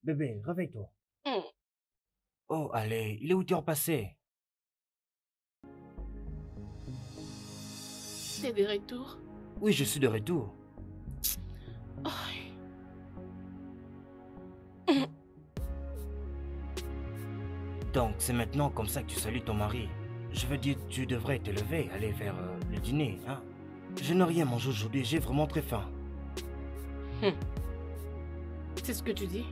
Bébé, réveille-toi. Hmm. Oh, allez, il est 8 heures passées. T'es de retour? Oui, je suis de retour. Aïe. Donc, c'est maintenant comme ça que tu salues ton mari. Je veux dire, tu devrais te lever, aller vers le dîner, hein. Je n'ai rien mangé aujourd'hui, j'ai vraiment très faim. Hmm. C'est ce que tu dis?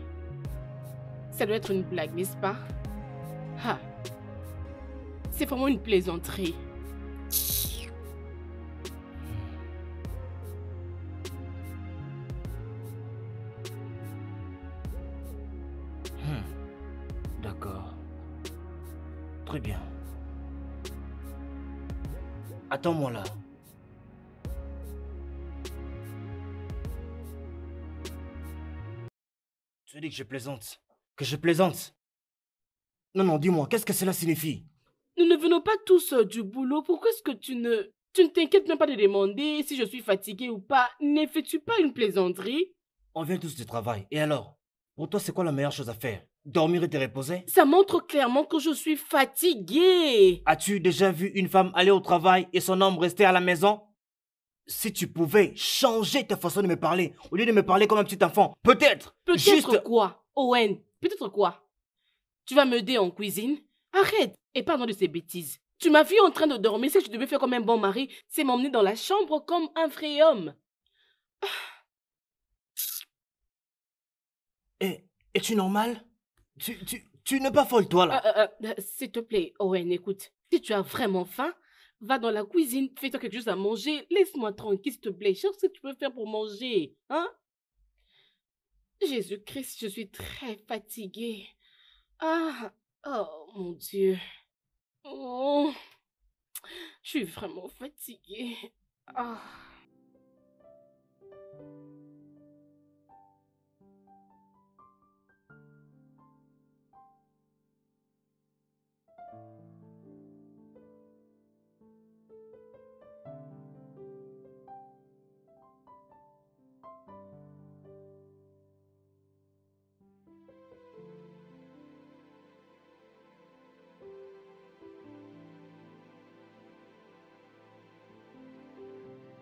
Ça doit être une blague, n'est-ce pas? Ah. C'est vraiment une plaisanterie. D'accord. Très bien. Attends-moi là. Tu dis que je plaisante? Que je plaisante? Non, non, dis-moi, qu'est-ce que cela signifie? Nous ne venons pas tous du boulot. Pourquoi est-ce que tu ne t'inquiètes même pas de demander si je suis fatiguée ou pas? N'effectue pas une plaisanterie. On vient tous du travail. Et alors? Pour toi, c'est quoi la meilleure chose à faire? Dormir et te reposer? Ça montre clairement que je suis fatiguée. As-tu déjà vu une femme aller au travail et son homme rester à la maison? Si tu pouvais changer ta façon de me parler, au lieu de me parler comme un petit enfant, peut-être, Peut-être juste... quoi, Owen? Peut-être quoi? Tu vas m'aider en cuisine? Arrête et parle-moi de ces bêtises. Tu m'as vu en train de dormir, si je devais faire comme un bon mari, c'est m'emmener dans la chambre comme un vrai homme. Es-tu normal? Tu n'es pas folle, toi, là. S'il te plaît, Owen, écoute. Si tu as vraiment faim, va dans la cuisine, fais-toi quelque chose à manger. Laisse-moi tranquille, s'il te plaît. Cherche ce que tu peux faire pour manger. Hein? Jésus-Christ, je suis très fatiguée. Ah, oh mon Dieu. Oh, je suis vraiment fatiguée. Ah.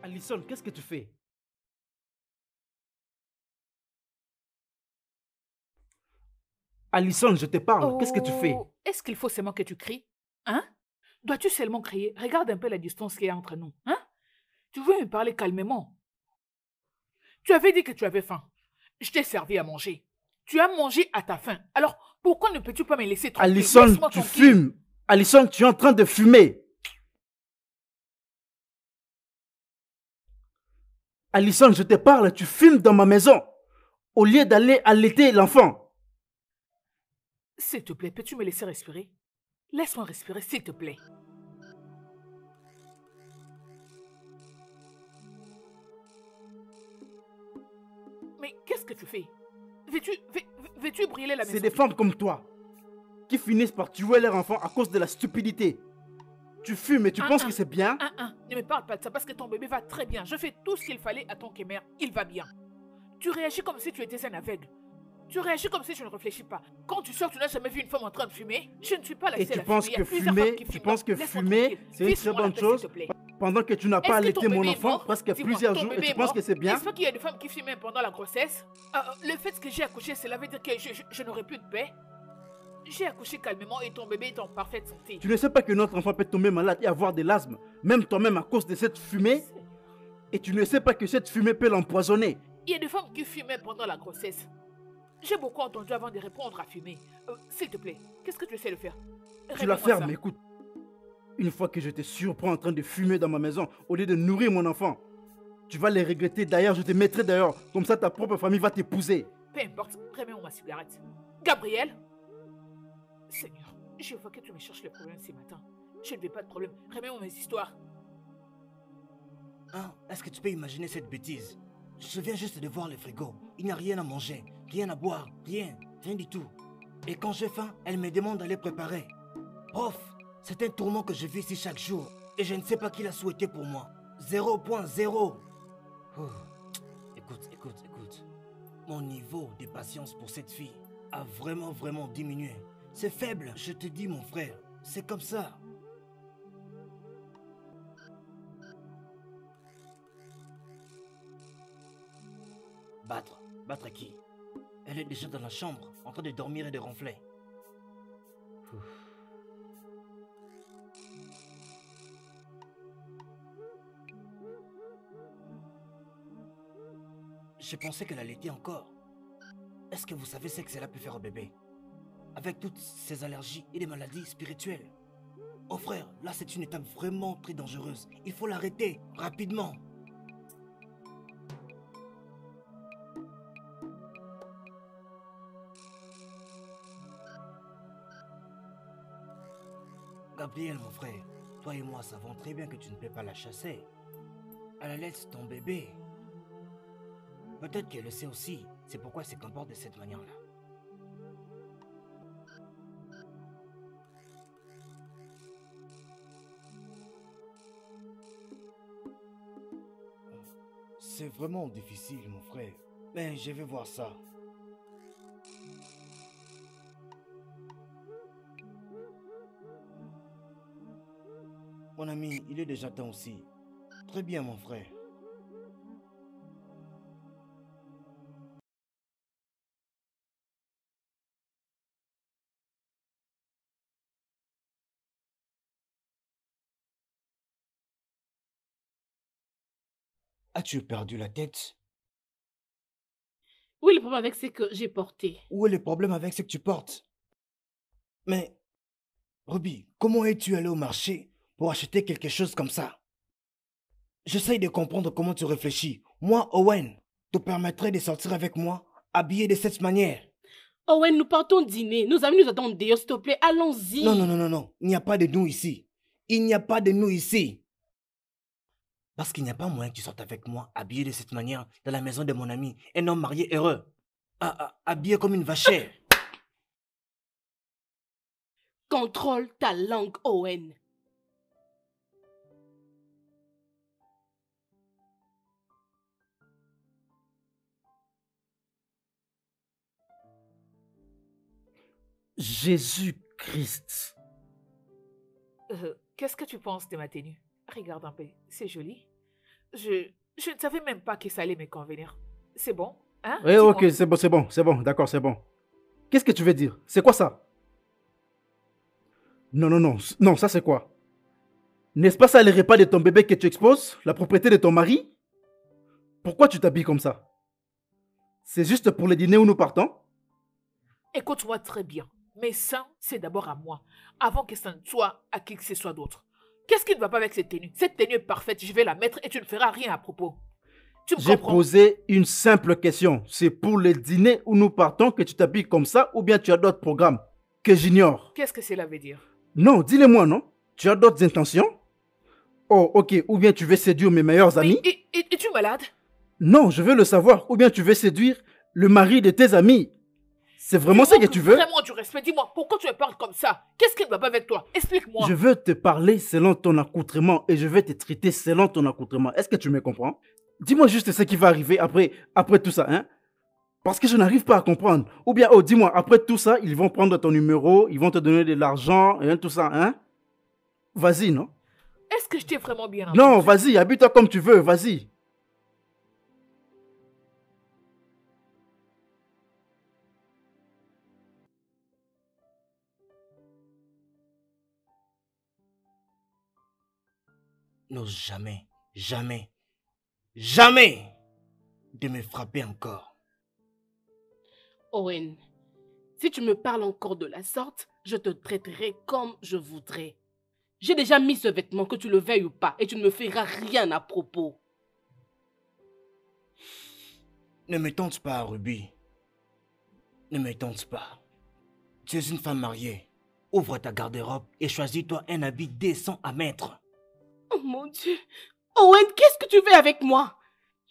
Alison, qu'est-ce que tu fais? Alison, je te parle. Qu'est-ce que tu fais? Oh, est-ce qu'il faut seulement que tu cries? Hein? Dois-tu seulement crier? Regarde un peu la distance qu'il y a entre nous. Hein? Tu veux me parler calmement? Tu avais dit que tu avais faim. Je t'ai servi à manger. Tu as mangé à ta faim. Alors, pourquoi ne peux-tu pas me laisser tranquille? Alison, Laisse-moi tu tranquille. fumes. Alison, tu es en train de fumer. Alison, je te parle. Tu fumes dans ma maison. Au lieu d'aller allaiter l'enfant. S'il te plaît, peux-tu me laisser respirer? Laisse-moi respirer, s'il te plaît. Mais qu'est-ce que tu fais? Veux-tu brûler la maison? C'est des femmes comme toi qui finissent par tuer leur enfant à cause de la stupidité. Tu fumes et tu penses que c'est bien? Ne me parle pas de ça parce que ton bébé va très bien. Je fais tout ce qu'il fallait à ton Kémer. Il va bien. Tu réagis comme si tu étais un aveugle. Tu réagis comme si tu ne réfléchis pas. Quand tu sors, tu n'as jamais vu une femme en train de fumer. Je ne suis pas la Et seule tu à penses fumer. Il y que a plusieurs femmes fumer, qui tu fument. penses que Laisse-moi fumer, tranquille. c'est une très Vise-moi la bonne paix, chose s'il te plaît. pendant que tu n'as pas Est-ce que ton allaité mon bébé est enfant mort? presque Dis-moi, plusieurs ton jours et bébé tu est penses mort? que c'est bien? N'est-ce pas qu'il y a des femmes qui fument pendant la grossesse? Le fait que j'ai accouché, cela veut dire que je n'aurai plus de paix? J'ai accouché calmement et ton bébé est en parfaite santé. Tu ne sais pas que notre enfant peut tomber malade et avoir de l'asthme, même toi-même à cause de cette fumée? Et tu ne sais pas que cette fumée peut l'empoisonner. Il y a des femmes qui fumaient pendant la grossesse. J'ai beaucoup entendu avant de répondre à fumer. S'il te plaît, qu'est-ce que tu essaies de faire? Tu la Révèle-moi fermes, ça. écoute. Une fois que je te surprends en train de fumer dans ma maison, au lieu de nourrir mon enfant, tu vas les regretter. D'ailleurs, je te mettrai dehors. Comme ça, ta propre famille va t'épouser. Peu importe, remets-moi ma cigarette. Gabriel? Seigneur, je vois que tu me cherches le problème ce matin. Je ne veux pas de problème. Remets-moi mes histoires. Hein? Est-ce que tu peux imaginer cette bêtise? Je viens juste de voir le frigo. Il n'y a rien à manger, rien à boire, rien du tout. Et quand j'ai faim, elle me demande d'aller préparer. Prof, c'est un tourment que je vis ici chaque jour. Et je ne sais pas qui l'a souhaité pour moi. 0.0. Écoute. Mon niveau de patience pour cette fille a vraiment diminué. C'est faible, je te dis mon frère. C'est comme ça. Battre? Battre qui? Elle est déjà dans la chambre, en train de dormir et de ronfler. Ouf. Je pensais qu'elle allaitait encore. Est-ce que vous savez ce que cela peut faire au bébé? Avec toutes ces allergies et des maladies spirituelles. Oh frère, là c'est une étape vraiment très dangereuse. Il faut l'arrêter, rapidement. Gabriel, mon frère, toi et moi savons très bien que tu ne peux pas la chasser. Elle allait ton bébé. Peut-être qu'elle le sait aussi. C'est pourquoi elle se comporte de cette manière-là. C'est vraiment difficile, mon frère. Mais je vais voir ça. Mon ami, il est déjà temps aussi. Très bien, mon frère. As-tu perdu la tête? Oui, le problème avec c'est que j'ai porté. Où est le problème avec ce que tu portes? Mais, Ruby, comment es-tu allé au marché pour acheter quelque chose comme ça? J'essaye de comprendre comment tu réfléchis. Moi, Owen, te permettrais de sortir avec moi, habillé de cette manière? Owen, nous partons dîner. Nos amis nous attendent dehors, s'il te plaît. Allons-y. Non. Il n'y a pas de nous ici. Il n'y a pas de nous ici. Parce qu'il n'y a pas moyen que tu sortes avec moi, habillé de cette manière, dans la maison de mon ami, un homme marié heureux. Habillé comme une vachère. Contrôle ta langue, Owen. Jésus-Christ. Qu'est-ce que tu penses de ma tenue? Regarde un peu, c'est joli. Je ne savais même pas que ça allait me convenir. C'est bon, hein? Oui, Dis-moi. ok, c'est bon, d'accord, c'est bon. Qu'est-ce que tu veux dire? C'est quoi ça? Non, ça c'est quoi? N'est-ce pas ça les repas de ton bébé que tu exposes? La propriété de ton mari? Pourquoi tu t'habilles comme ça? C'est juste pour le dîner où nous partons? Écoute-moi très bien. Mais ça, c'est d'abord à moi, avant que ça ne soit à qui que ce soit d'autre. Qu'est-ce qui ne va pas avec cette tenue? Cette tenue est parfaite, je vais la mettre et tu ne feras rien à propos. Tu me J'ai comprends? posé une simple question. C'est pour le dîner où nous partons que tu t'habilles comme ça ou bien tu as d'autres programmes que j'ignore? Qu'est-ce que cela veut dire? Non, dis-le-moi, non? Tu as d'autres intentions? Oh, ok, ou bien tu veux séduire mes meilleurs amis? Mais es-tu malade? Non, je veux le savoir. Ou bien tu veux séduire le mari de tes amis? C'est vraiment ça que tu veux? Vraiment du respect. Dis-moi, pourquoi tu me parles comme ça? Qu'est-ce qui ne va pas avec toi? Explique-moi. Je veux te parler selon ton accoutrement et je vais te traiter selon ton accoutrement. Est-ce que tu me comprends? Dis-moi juste ce qui va arriver après tout ça, hein? Parce que je n'arrive pas à comprendre. Ou bien, oh, dis-moi, après tout ça, ils vont prendre ton numéro, ils vont te donner de l'argent, et tout ça, hein? Vas-y, non? Est-ce que je t'ai vraiment bien entendu? Non, vas-y, habille-toi comme tu veux, vas-y. N'ose jamais de me frapper encore. Owen, si tu me parles encore de la sorte, je te traiterai comme je voudrais. J'ai déjà mis ce vêtement, que tu le veuilles ou pas, et tu ne me feras rien à propos. Ne me tente pas, Ruby. Ne me tente pas. Tu es une femme mariée. Ouvre ta garde-robe et choisis-toi un habit décent à mettre. Oh mon Dieu. Owen, qu'est-ce que tu veux avec moi?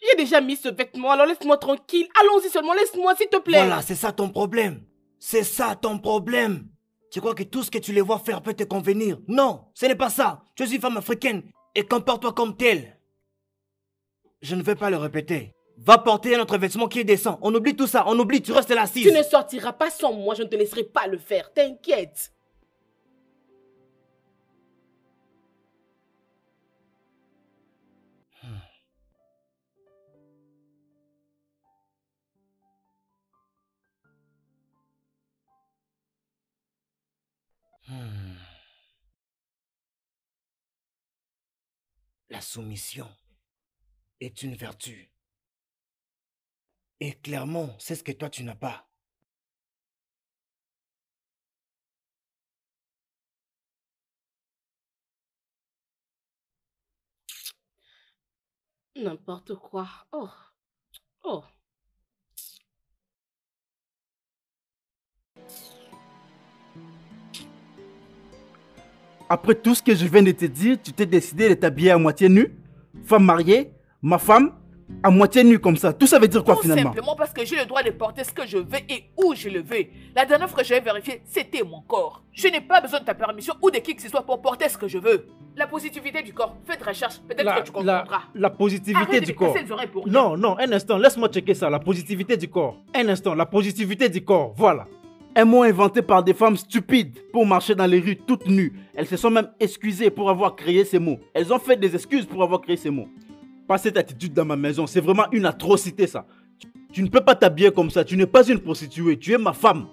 J'ai déjà mis ce vêtement, alors laisse-moi tranquille. Allons-y seulement, laisse-moi s'il te plaît. Voilà, c'est ça ton problème. C'est ça ton problème. Tu crois que tout ce que tu les vois faire peut te convenir? Non, ce n'est pas ça. Tu es une femme africaine et comporte-toi comme telle. Je ne vais pas le répéter. Va porter un autre vêtement qui est décent. On oublie tout ça, on oublie, tu restes là assise. Tu ne sortiras pas sans moi, je ne te laisserai pas le faire. T'inquiète. La soumission est une vertu. Et clairement, c'est ce que toi tu n'as pas. N'importe quoi. Oh. Oh. Après tout ce que je viens de te dire, tu t'es décidé de t'habiller à moitié nue? Femme mariée, ma femme, à moitié nue comme ça. Tout ça veut dire quoi finalement? Tout simplement parce que j'ai le droit de porter ce que je veux et où je le veux. La dernière fois que j'avais vérifié, c'était mon corps. Je n'ai pas besoin de ta permission ou de qui que ce soit pour porter ce que je veux. La positivité du corps, fais de recherche, peut-être que tu comprendras. La positivité Arrête de du me corps. casser les oreilles pour rien. Non, non, un instant, laisse-moi checker ça. La positivité du corps. Un instant, la positivité du corps, voilà. Un mot inventé par des femmes stupides pour marcher dans les rues toutes nues. Elles se sont même excusées pour avoir créé ces mots. Elles ont fait des excuses pour avoir créé ces mots. Pas cette attitude dans ma maison, c'est vraiment une atrocité ça. Tu ne peux pas t'habiller comme ça, tu n'es pas une prostituée, tu es ma femme.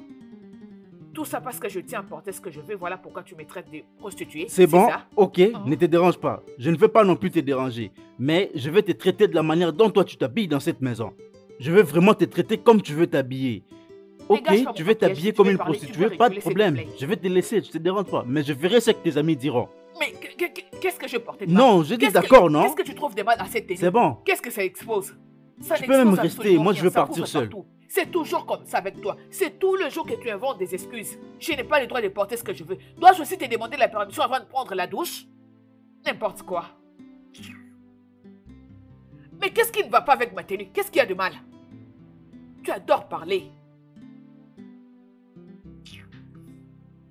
Tout ça parce que je tiens à porter ce que je veux, voilà pourquoi tu me traites de prostituée. C'est bon, ça? ok, ne te dérange pas. Je ne veux pas non plus te déranger. Mais je vais te traiter de la manière dont toi tu t'habilles dans cette maison. Je vais vraiment te traiter comme tu veux t'habiller. Ok, Dégage, tu veux t'habiller comme une parler, prostituée, tu veux pas de réguler, problème. s'il te plaît. Je vais te laisser, tu te déranges pas. Mais je verrai ce que tes amis diront. Mais qu'est-ce que je portais de mal? Non, je dis Qu'est-ce d'accord, que- non? Qu'est-ce que tu trouves de mal à cette tenue? C'est bon. Qu'est-ce que ça expose? Ça Tu peux même n'expose rester, absolument moi, je rien, veux ça partir couvre seul. partout. C'est toujours comme ça avec toi. C'est tout le jour que tu inventes des excuses. Je n'ai pas le droit de porter ce que je veux. Dois-je aussi te demander la permission avant de prendre la douche? N'importe quoi. Mais qu'est-ce qui ne va pas avec ma tenue? Qu'est-ce qu'il y a de mal? Tu adores parler.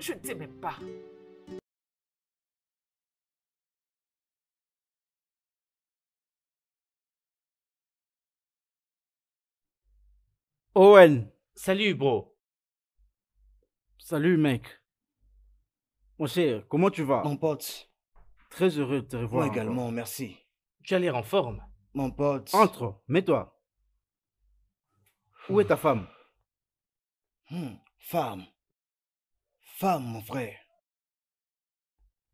Je ne sais même pas. Owen, Salut, bro. salut mec. Mon cher, comment tu vas? Mon pote, Très heureux de te revoir. moi encore. également, merci. Tu as l'air en forme. Mon pote. Entre, mets-toi. Où est ta femme? Femme. Femme, mon frère.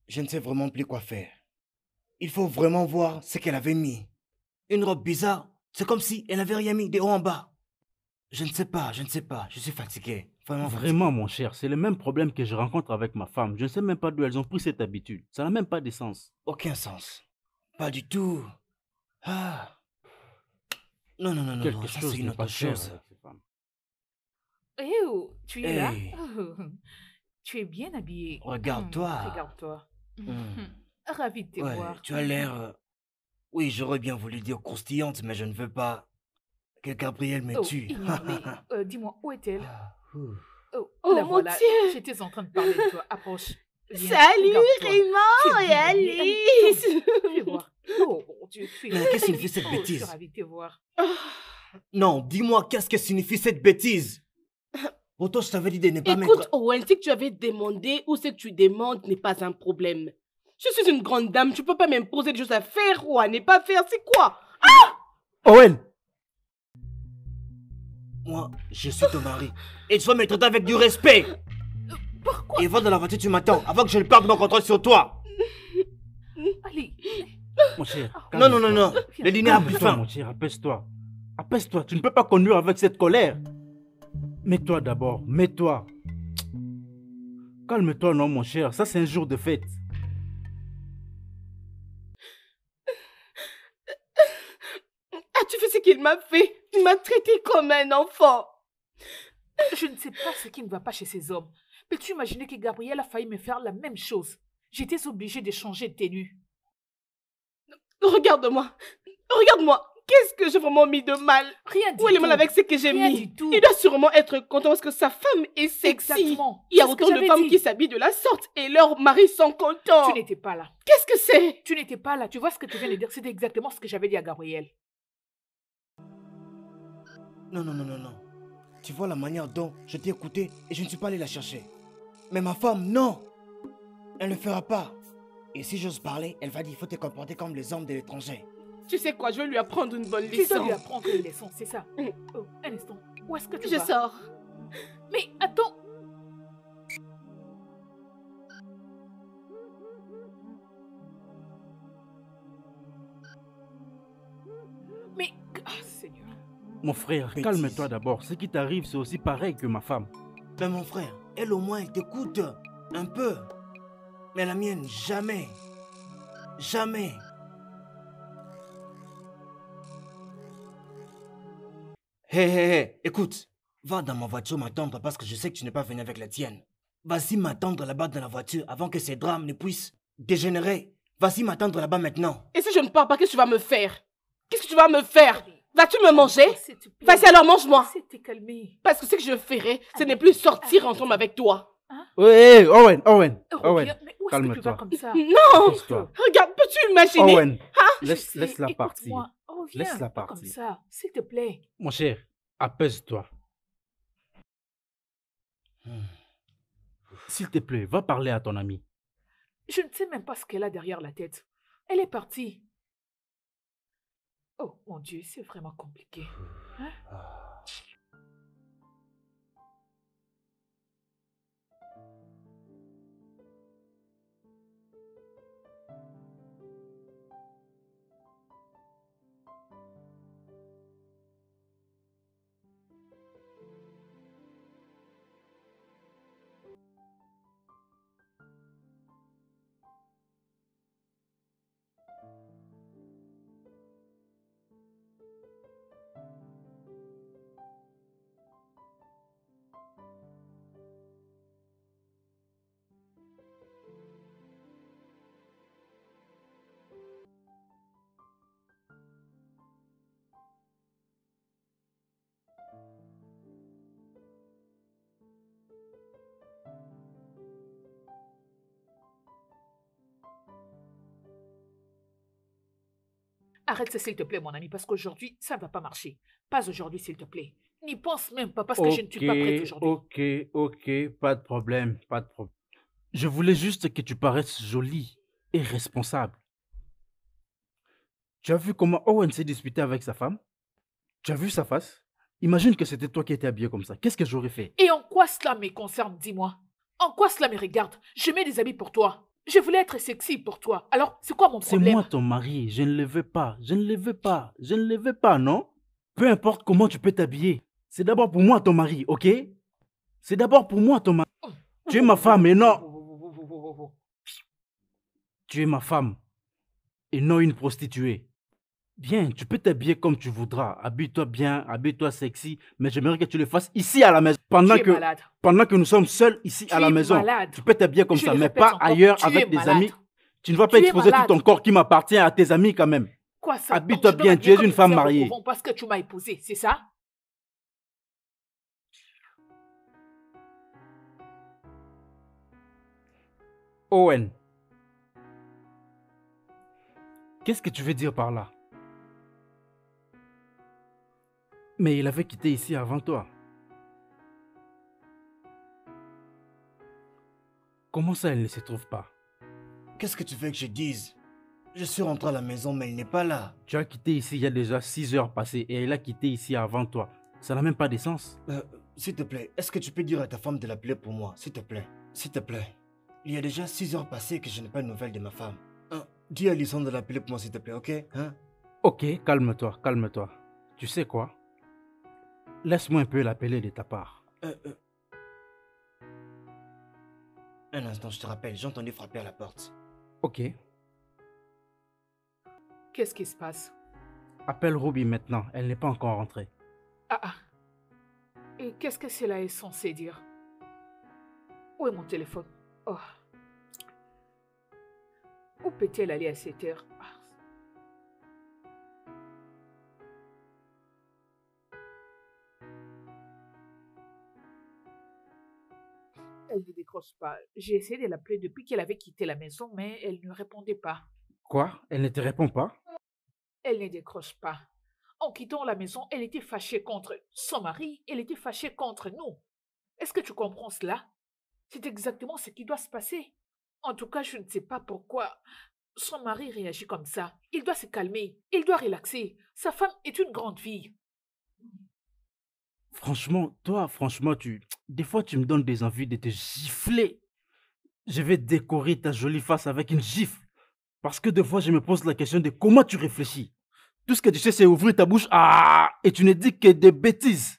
Je ne sais vraiment plus quoi faire. Il faut vraiment voir ce qu'elle avait mis. Une robe bizarre. C'est comme si elle n'avait rien mis de haut en bas. Je ne sais pas, je suis fatigué. Vraiment fatigué. Vraiment, mon cher, c'est le même problème que je rencontre avec ma femme. Je ne sais même pas d'où elles ont pris cette habitude. Ça n'a même pas de sens. Aucun sens. Pas du tout. Ah. Non, non, non, non, Quelque non, ça chose c'est une n'est autre pas cher chose. avec ces femmes. Eh oh, tu es là? Hey. Oh, tu es bien habillé. Regarde-toi. Regarde-toi. Hmm. Ravi de te Ouais, voir. tu as l'air... Oui, j'aurais bien voulu dire croustillante, mais je ne veux pas que Gabriel me Oh, tue. ignore-les. Dis-moi, où est-elle? Ah, ouf. Oh, Oh, la mon voilà. Dieu. J'étais en train de parler de toi. Approche. Viens, Salut regarde-toi. Raymond Tu et es bien habillée. Alice. Allez, tombe. Fais voir. Oh, mon Dieu, tu es Mais qu'est-ce que signifie cette Oh, je bêtise? suis ravie de te voir. Non, dis-moi qu'est-ce que signifie cette bêtise? Pourtant, je t'avais dit de ne pas Écoute, mettre... Owen, ce que tu avais demandé ou ce que tu demandes n'est pas un problème. Je suis une grande dame, tu peux pas m'imposer des choses à faire ou à ne pas faire, c'est quoi? Owen! Moi, je suis ton mari. Et tu dois me traiter avec du respect. Pourquoi? Et va dans la voiture, tu m'attends, avant que je ne perde mon contrôle sur toi. Allez. Mon cher. Non, non, non, non. Viens. Le dîner a plus Calme-toi, faim. mon cher, apaise-toi. Apaise-toi, tu ne peux pas conduire avec cette colère. Mets-toi d'abord, mets-toi. Calme-toi, non, mon cher, ça c'est un jour de fête. As-tu vu ce qu'il m'a fait? Il m'a traité comme un enfant. Je ne sais pas ce qui ne va pas chez ces hommes. Peux-tu imaginer que Gabriel a failli me faire la même chose? J'étais obligée de changer de tenue. Regarde-moi. Regarde-moi. Qu'est-ce que j'ai vraiment mis de mal? Rien du Où est le tout. mal avec ce que j'ai Rien mis? du tout. Il doit sûrement être content parce que sa femme est sexy. Exactement. Il y a C'est ce que autant de j'avais femmes dit. qui s'habillent de la sorte et leurs maris sont contents. Tu n'étais pas là. Qu'est-ce que c'est? Tu n'étais pas là. Tu vois ce que tu viens de dire? C'était exactement ce que j'avais dit à Gabriel. Non, non, non, non, non. Tu vois la manière dont je t'ai écouté et je ne suis pas allé la chercher. Mais ma femme, non. Elle ne le fera pas. Et si j'ose parler, elle va dire il faut te comporter comme les hommes de l'étranger. Tu sais quoi, je vais lui apprendre une bonne Tu dois leçon. lui apprendre une leçon, c'est ça. Oh, un instant. Où est-ce que tu Je vas? sors. Mais attends. Mais... Ah, Seigneur. Mon frère, Bêtise. calme-toi d'abord. Ce qui t'arrive, c'est aussi pareil que ma femme. Mais mon frère, elle au moins, elle t'écoute un peu. Mais la mienne, jamais. Jamais. Hé, hé, hé, écoute. Va dans ma voiture m'attendre parce que je sais que tu n'es pas venu avec la tienne. Vas-y m'attendre là-bas dans la voiture avant que ces drames ne puissent dégénérer. Vas-y m'attendre là-bas maintenant. Et si je ne pars pas, qu'est-ce que tu vas me faire? Qu'est-ce que tu vas me faire? Vas-tu me manger? S'il te plaît. Vas-y alors, mange-moi. Essaie de te calmer. Parce que ce que je ferai, ce n'est plus sortir ensemble avec toi. Oui, Owen, Owen, Owen. Reviens. Mais où est-ce que tu vas calme-toi. comme ça? Non! Pose-toi. Regarde, peux-tu imaginer? Owen, Je sais, laisse-la partir. écoute-moi. Reviens, Laisse-la pas comme partir. ça, s'il te plaît. Mon cher, apaise-toi. S'il te plaît, va parler à ton ami. Je ne sais même pas ce qu'elle a derrière la tête. Elle est partie. Oh mon Dieu, c'est vraiment compliqué. Hein? Arrête ça, s'il te plaît, mon ami, parce qu'aujourd'hui, ça ne va pas marcher. Pas aujourd'hui, s'il te plaît. N'y pense même pas, parce que je ne suis pas prête aujourd'hui. Ok, pas de problème, pas de problème. Je voulais juste que tu paraisses jolie et responsable. Tu as vu comment Owen s'est disputé avec sa femme? Tu as vu sa face? Imagine que c'était toi qui étais habillé comme ça. Qu'est-ce que j'aurais fait? Et en quoi cela me concerne, dis-moi? En quoi cela me regarde? Je mets des habits pour toi. Je voulais être sexy pour toi. Alors, c'est quoi mon C'est problème? moi ton mari, je ne le veux pas, je ne le veux pas, je ne le veux pas, non? Peu importe comment tu peux t'habiller. C'est d'abord pour moi ton mari, ok? C'est d'abord pour moi ton mari. Tu es ma femme et non... Tu es ma femme et non une prostituée. Bien, tu peux t'habiller comme tu voudras. Habille-toi bien, habille-toi sexy, mais j'aimerais que tu le fasses ici à la maison. Tu es malade. Pendant que nous sommes seuls ici à la es maison. malade. Tu peux t'habiller comme Je ça, le mais répète pas encore, ailleurs tu es avec des malade. amis. Tu ne vas pas Tu es exposer tout malade. ton corps qui m'appartient à tes amis quand même. Quoi ça? Habille-toi Donc, je dois bien, m'habiller tu es comme une femme sœur au mariée. couvent parce que tu m'as épousée, c'est ça? Owen. Qu'est-ce que tu veux dire par là? Mais il avait quitté ici avant toi. Comment ça, il ne se trouve pas? Qu'est-ce que tu veux que je dise? Je suis rentré à la maison, mais il n'est pas là. Tu as quitté ici il y a déjà 6 heures passées et il a quitté ici avant toi. Ça n'a même pas de sens. S'il te plaît, est-ce que tu peux dire à ta femme de l'appeler pour moi? S'il te plaît. S'il te plaît. Il y a déjà 6 heures passées que je n'ai pas de nouvelles de ma femme. Dis à Alison de l'appeler pour moi, s'il te plaît, ok? Hein? Ok, calme-toi, calme-toi. Tu sais quoi? Laisse-moi un peu l'appeler de ta part. Un instant, je te rappelle, j'ai entendu frapper à la porte. Ok. Qu'est-ce qui se passe? Appelle Ruby maintenant, elle n'est pas encore rentrée. Ah. Et qu'est-ce que cela est censé dire? Où est mon téléphone? Oh. Où peut-elle aller à cette heure? Elle ne décroche pas. J'ai essayé de l'appeler depuis qu'elle avait quitté la maison, mais elle ne répondait pas. Quoi? Elle ne te répond pas? Elle ne décroche pas. En quittant la maison, elle était fâchée contre son mari, elle était fâchée contre nous. Est-ce que tu comprends cela? C'est exactement ce qui doit se passer. En tout cas, je ne sais pas pourquoi son mari réagit comme ça. Il doit se calmer, il doit relaxer. Sa femme est une grande fille. Franchement, toi, franchement, des fois, tu me donnes des envies de te gifler. Je vais décorer ta jolie face avec une gifle. Parce que des fois, je me pose la question de comment tu réfléchis. Tout ce que tu sais, c'est ouvrir ta bouche. Et tu ne dis que des bêtises.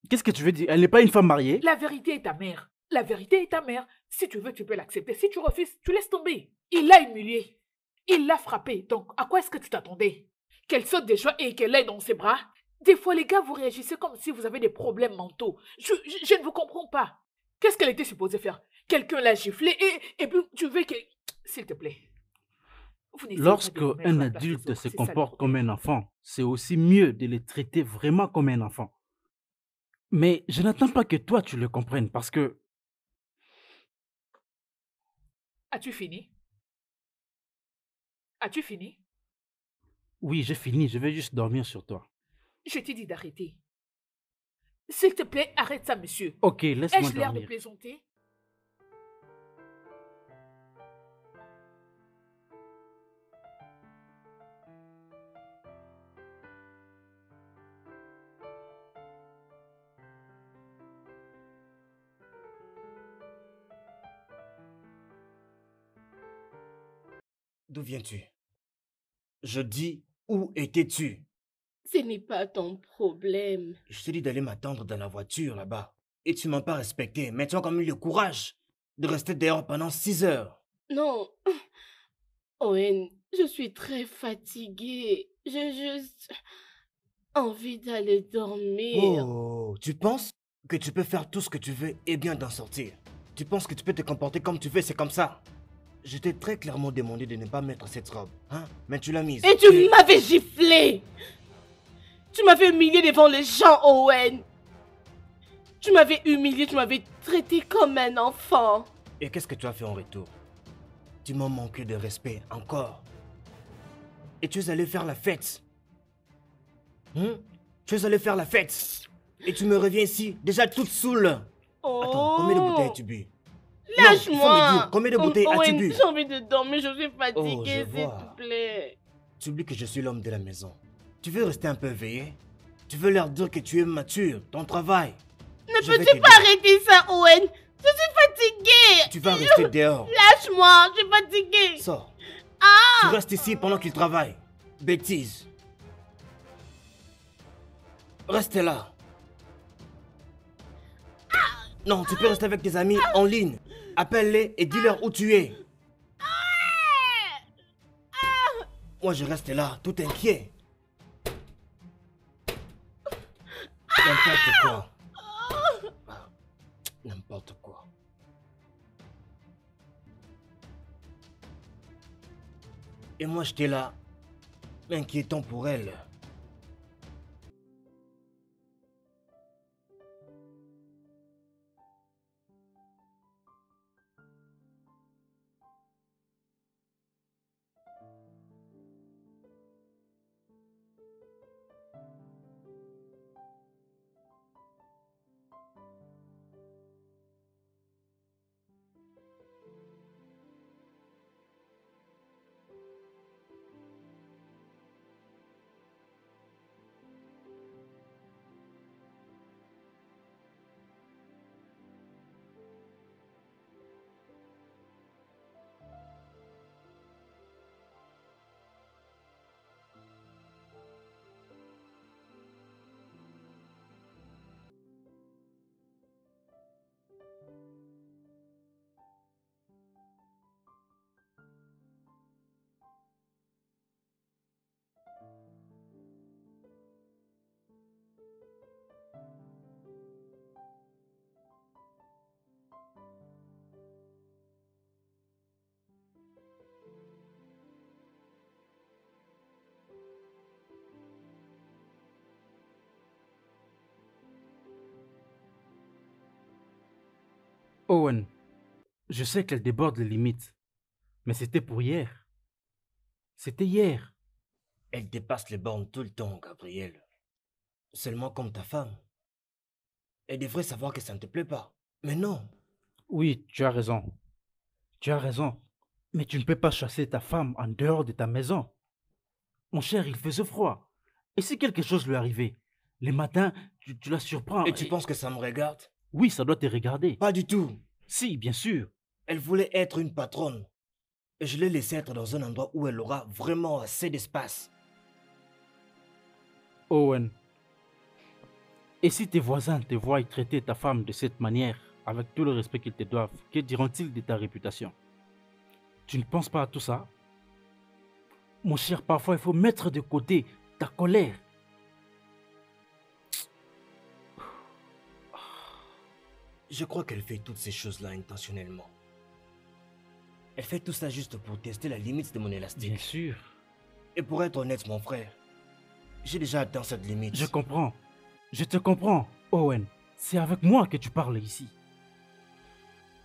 Qu'est-ce que tu veux dire? Elle n'est pas une femme mariée? La vérité est ta mère. La vérité est ta mère. Si tu veux, tu peux l'accepter. Si tu refuses, tu laisses tomber. Il l'a humiliée. Il l'a frappée. Donc, à quoi est-ce que tu t'attendais? Qu'elle saute des joies et qu'elle aille dans ses bras? Des fois, les gars, vous réagissez comme si vous avez des problèmes mentaux. Je ne vous comprends pas. Qu'est-ce qu'elle était supposée faire? Quelqu'un l'a giflée et puis tu veux que... S'il te plaît. Lorsque un adulte se comporte comme un enfant, c'est aussi mieux de le traiter vraiment comme un enfant. Mais je n'attends pas que toi, tu le comprennes parce que... As-tu fini? As-tu fini? Oui, j'ai fini. Je vais juste dormir sur toi. Je t'ai dit d'arrêter. S'il te plaît, arrête ça, monsieur. Ok, laisse-moi Ai-je l'air de dormir. plaisanter? D'où viens-tu? Je dis, où étais-tu? Ce n'est pas ton problème. Je t'ai dit d'aller m'attendre dans la voiture là-bas. Et tu m'as pas respecté. Mais tu as quand même eu le courage de rester dehors pendant 6 heures. Non. Owen, je suis très fatiguée. J'ai juste envie d'aller dormir. Oh, tu penses que tu peux faire tout ce que tu veux et bien d'en sortir? Tu penses que tu peux te comporter comme tu veux, c'est comme ça? Je t'ai très clairement demandé de ne pas mettre cette robe, hein? Mais tu l'as mise. Et tu m'avais giflé. Tu m'avais humilié devant les gens, Owen. Tu m'avais humilié, tu m'avais traité comme un enfant. Et qu'est-ce que tu as fait en retour? Tu m'as manqué de respect encore. Et tu es allé faire la fête. Tu es allé faire la fête. Et tu me reviens ici, déjà toute saoule. Oh. Attends, combien de bouteilles as-tu bu? Non, il faut me Lâche-moi. dire, combien de bouteilles as-tu Owen, bu? j'ai envie de dormir, je suis fatiguée, Oh, je s'il vois. te plaît. Tu oublies que je suis l'homme de la maison. Tu veux rester un peu éveillé? Tu veux leur dire que tu es mature, ton travail. Ne Je vais peux-tu t'aider. pas arrêter ça, Owen? Je suis fatiguée. Tu vas rester dehors. Lâche-moi, je suis fatiguée. Sors. Ah! Tu restes ici pendant qu'il travaille. Bêtise. Reste là. Non, tu peux rester avec tes amis en ligne. Appelle-les et dis-leur où tu es. Moi, je reste là, tout inquiet. N'importe quoi. N'importe quoi. Et moi, j'étais là, inquiétant pour elle. Owen, je sais qu'elle déborde les limites, mais c'était pour hier. C'était hier. Elle dépasse les bornes tout le temps, Gabriel. Seulement comme ta femme. Elle devrait savoir que ça ne te plaît pas. Mais non. Oui, tu as raison. Tu as raison. Mais tu ne peux pas chasser ta femme en dehors de ta maison. Mon cher, il faisait froid. Et si quelque chose lui arrivait, les matins, tu la surprends. Et tu penses que ça me regarde? Oui, ça doit te regarder. Pas du tout. Si, bien sûr. Elle voulait être une patronne. Et je l'ai laissée être dans un endroit où elle aura vraiment assez d'espace. Owen. Et si tes voisins te voient traiter ta femme de cette manière, avec tout le respect qu'ils te doivent, que diront-ils de ta réputation? Tu ne penses pas à tout ça? Mon cher, parfois il faut mettre de côté ta colère. Je crois qu'elle fait toutes ces choses-là intentionnellement. Elle fait tout ça juste pour tester la limite de mon élastique. Bien sûr. Et pour être honnête, mon frère, j'ai déjà atteint cette limite. Je comprends. Je te comprends, Owen. C'est avec moi que tu parles ici.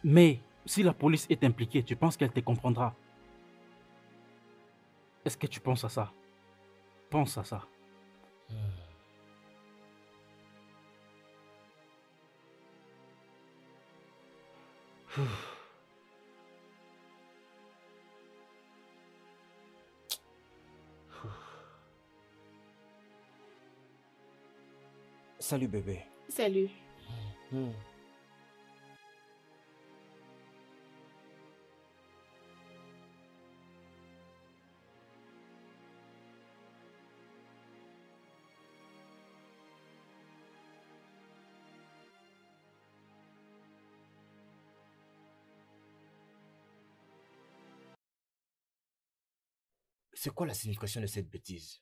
Mais si la police est impliquée, tu penses qu'elle te comprendra? Est-ce que tu penses à ça? Pense à ça. Salut bébé. Salut. C'est quoi la signification de cette bêtise?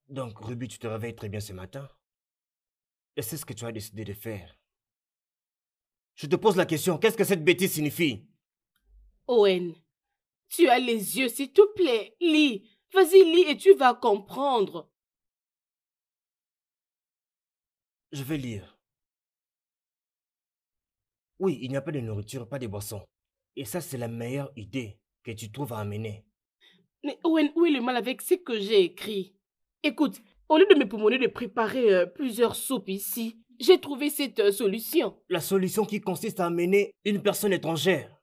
Donc, Ruby, tu te réveilles très bien ce matin? Et c'est ce que tu as décidé de faire? Je te pose la question, qu'est-ce que cette bêtise signifie? Owen, tu as les yeux, s'il te plaît. Lis. Vas-y, lis et tu vas comprendre. Je vais lire. Oui, il n'y a pas de nourriture, pas de boissons. Et ça, c'est la meilleure idée que tu trouves à amener. Mais Owen, où est le mal avec ce que j'ai écrit? Écoute, au lieu de me pommonner de préparer plusieurs soupes ici, j'ai trouvé cette solution. La solution qui consiste à amener une personne étrangère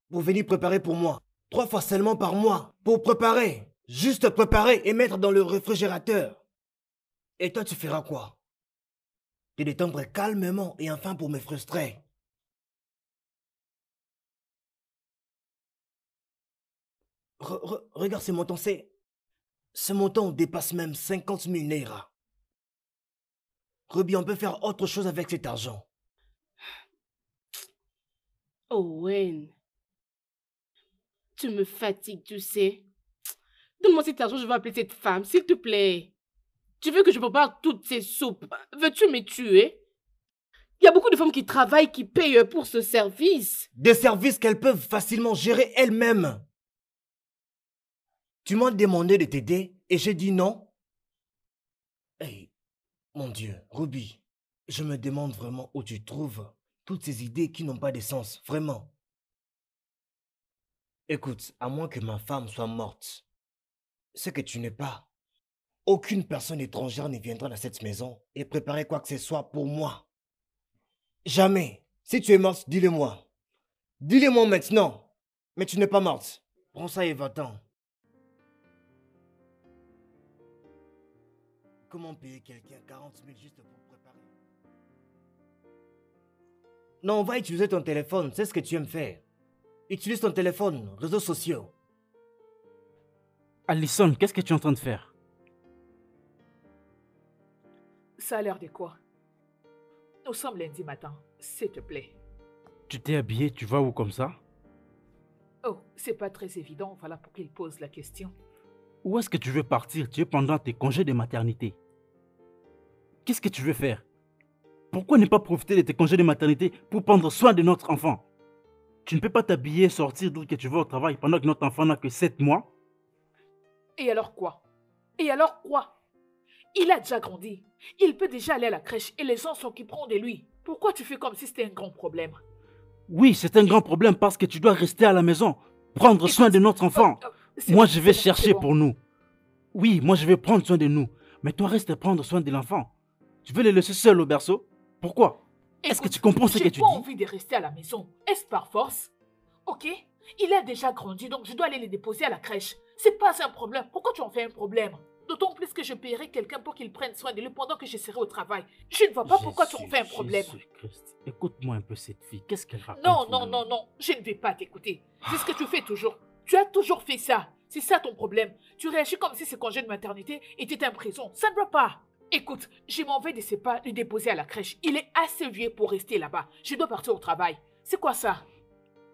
pour venir préparer pour moi. 3 fois seulement par mois. Pour préparer. Juste préparer et mettre dans le réfrigérateur. Et toi, tu feras quoi? Te détendre calmement et enfin pour me frustrer. Regarde ce montant, ce montant dépasse même 50 000 Naira. Ruby, on peut faire autre chose avec cet argent. Owen, tu me fatigues, tu sais. Donne-moi cet argent, je vais appeler cette femme, s'il te plaît. Tu veux que je prépare toutes ces soupes? Veux-tu me tuer? Il y a beaucoup de femmes qui travaillent, qui payent pour ce service. Des services qu'elles peuvent facilement gérer elles-mêmes. Tu m'as demandé de t'aider et j'ai dit non. Hey, mon Dieu, Ruby, je me demande vraiment où tu trouves toutes ces idées qui n'ont pas de sens, vraiment. Écoute, à moins que ma femme soit morte, ce que tu n'es pas, aucune personne étrangère ne viendra dans cette maison et préparer quoi que ce soit pour moi. Jamais. Si tu es morte, dis-le-moi. Dis-le-moi maintenant. Mais tu n'es pas morte. Prends ça et va-t'en. Comment payer quelqu'un 40 000 juste pour préparer? Non, on va utiliser ton téléphone, c'est ce que tu aimes faire. Utilise ton téléphone, réseaux sociaux. Alison, qu'est-ce que tu es en train de faire? Ça a l'air de quoi? Nous sommes lundi matin, s'il te plaît. Tu t'es habillé, tu vas où comme ça? Oh, c'est pas très évident, voilà pour qu'il pose la question. Où est-ce que tu veux partir? Tu es pendant tes congés de maternité. Qu'est-ce que tu veux faire? Pourquoi ne pas profiter de tes congés de maternité pour prendre soin de notre enfant? Tu ne peux pas t'habiller, sortir d'où que tu vas au travail pendant que notre enfant n'a que 7 mois? Et alors quoi? Et alors quoi? Il a déjà grandi. Il peut déjà aller à la crèche et les gens s'occuperont de lui. Pourquoi tu fais comme si c'était un grand problème? Oui, c'est un grand problème parce que tu dois rester à la maison, prendre soin de notre enfant. Moi, je vais c'est chercher bon. pour nous. Oui, moi, je vais prendre soin de nous. Mais toi, reste prendre soin de l'enfant. Tu veux les laisser seuls au berceau? Pourquoi? Est-ce que Écoute, tu comprends ce que tu j'ai pas dis? envie de rester à la maison. Est-ce par force? Ok? Il a déjà grandi, donc je dois aller les déposer à la crèche. C'est pas un problème. Pourquoi tu en fais un problème? D'autant plus que je paierai quelqu'un pour qu'il prenne soin de lui pendant que je serai au travail. Je ne vois pas pourquoi tu en fais un problème. Jésus-Christ. Écoute-moi un peu cette fille. Qu'est-ce qu'elle raconte? Non, non, finalement? non, non. Je ne vais pas t'écouter. C'est ce que tu fais toujours. Tu as toujours fait ça. C'est ça ton problème. Tu réagis comme si ce congé de maternité était en prison. Ça ne va pas. Écoute, je m'en vais de ce pas le déposer à la crèche. Il est assez vieux pour rester là-bas. Je dois partir au travail. C'est quoi ça?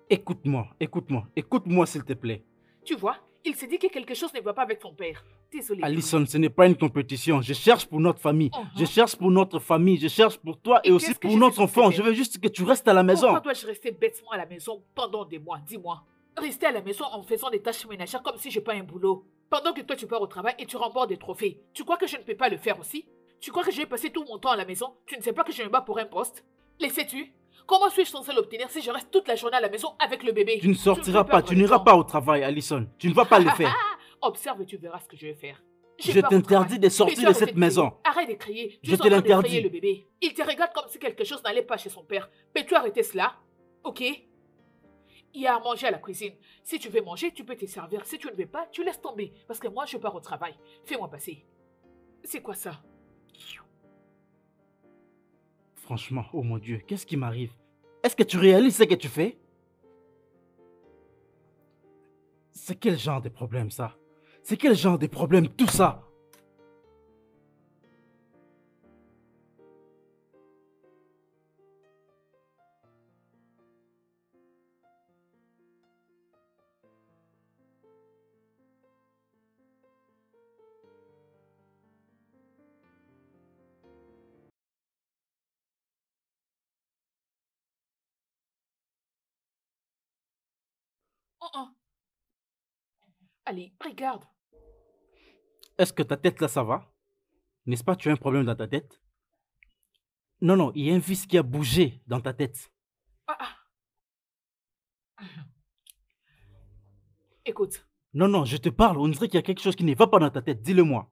Écoute-moi, écoute-moi, écoute-moi s'il te plaît. Tu vois, il s'est dit que quelque chose ne va pas avec ton père. Désolée. Alison, ce n'est pas une compétition. Je cherche pour notre famille. Mhm. Je cherche pour notre famille. Je cherche pour toi et Et aussi qu'est-ce que pour je notre suis censée enfant. faire? Je veux juste que tu restes à la maison. Pourquoi dois-je rester bêtement à la maison pendant des mois? Dis-moi. Rester à la maison en faisant des tâches ménagères comme si je n'ai pas un boulot. Pendant que toi tu pars au travail et tu remportes des trophées. Tu crois que je ne peux pas le faire aussi? Tu crois que je vais passer tout mon temps à la maison? Tu ne sais pas que je me bats pour un poste? Les sais-tu? Comment suis-je censée l'obtenir si je reste toute la journée à la maison avec le bébé? Tu ne sortiras peux pas, perdre tu le n'iras temps. pas au travail, Alison. Tu ne vas pas le faire. Observe et tu verras ce que je vais faire. Je pars au t'interdis travail. de sortir Mais tu de arrêtes cette crier. maison. Arrête de crier. Tu Je es te en train l'interdis. d'effrayer le bébé. Il te regarde comme si quelque chose n'allait pas chez son père. Peux-tu arrêter cela? Ok? Il y a à manger à la cuisine. Si tu veux manger, tu peux te servir. Si tu ne veux pas, tu laisses tomber. Parce que moi, je pars au travail. Fais-moi passer. C'est quoi ça? Franchement, oh mon Dieu, qu'est-ce qui m'arrive? Est-ce que tu réalises ce que tu fais? C'est quel genre de problème ça? C'est quel genre de problème tout ça? Oh, oh. Allez, regarde. Est-ce que ta tête là, ça va? N'est-ce pas, tu as un problème dans ta tête? Non, non, il y a un vis qui a bougé dans ta tête. Ah, ah. Écoute, Non, non, je te parle, on dirait qu'il y a quelque chose qui ne va pas dans ta tête, dis-le-moi.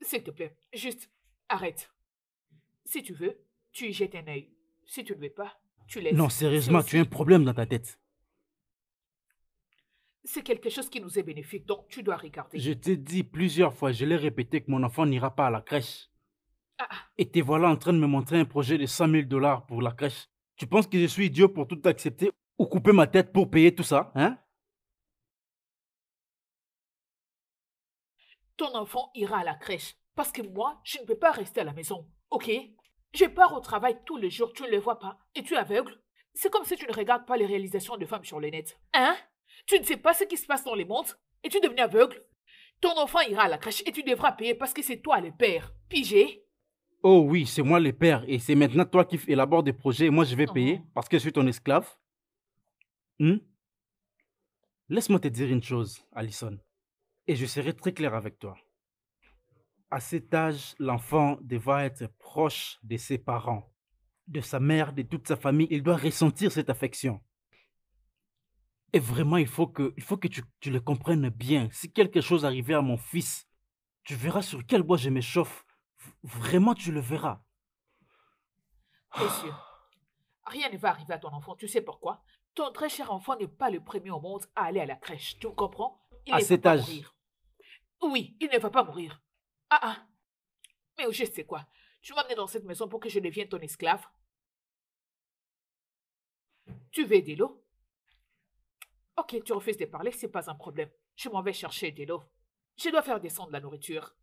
s'il te plaît, juste arrête. Si tu veux, tu y jettes un œil. Si tu ne veux pas, tu laisses. Non, sérieusement, C'est tu as un aussi- problème dans ta tête. C'est quelque chose qui nous est bénéfique, donc tu dois regarder. Je t'ai dit plusieurs fois, je l'ai répété, que mon enfant n'ira pas à la crèche. Ah, ah. Et te voilà en train de me montrer un projet de 100 000 $ pour la crèche. Tu penses que je suis idiot pour tout accepter ou couper ma tête pour payer tout ça, hein? Ton enfant ira à la crèche. Parce que moi, je ne peux pas rester à la maison. Ok? Je pars au travail tous les jours, tu ne le vois pas. Et tu es aveugle? C'est comme si tu ne regardes pas les réalisations de femmes sur le net. Hein? Tu ne sais pas ce qui se passe dans les mondes? Et tu deviens aveugle? Ton enfant ira à la crèche et tu devras payer parce que c'est toi le père. Pigé? Oh oui, c'est moi le père et c'est maintenant toi qui élabores des projets et moi je vais payer Oh. parce que je suis ton esclave. Hmm? Laisse-moi te dire une chose, Alison, et je serai très clair avec toi. À cet âge, l'enfant devra être proche de ses parents, de sa mère, de toute sa famille. Il doit ressentir cette affection. Et vraiment, il faut que tu le comprennes bien. Si quelque chose arrivait à mon fils, tu verras sur quel bois je m'échauffe. Vraiment, tu le verras. Monsieur, rien ne va arriver à ton enfant. Tu sais pourquoi? Ton très cher enfant n'est pas le premier au monde à aller à la crèche. Tu me comprends? Il À ne va cet pas âge. mourir. Oui, il ne va pas mourir. Ah ah. Mais au juste, c'est quoi? Tu m'as amené dans cette maison pour que je devienne ton esclave? Tu veux de l'eau? Ok, tu refuses de parler, c'est pas un problème. Je m'en vais chercher de l'eau. Je dois faire descendre la nourriture.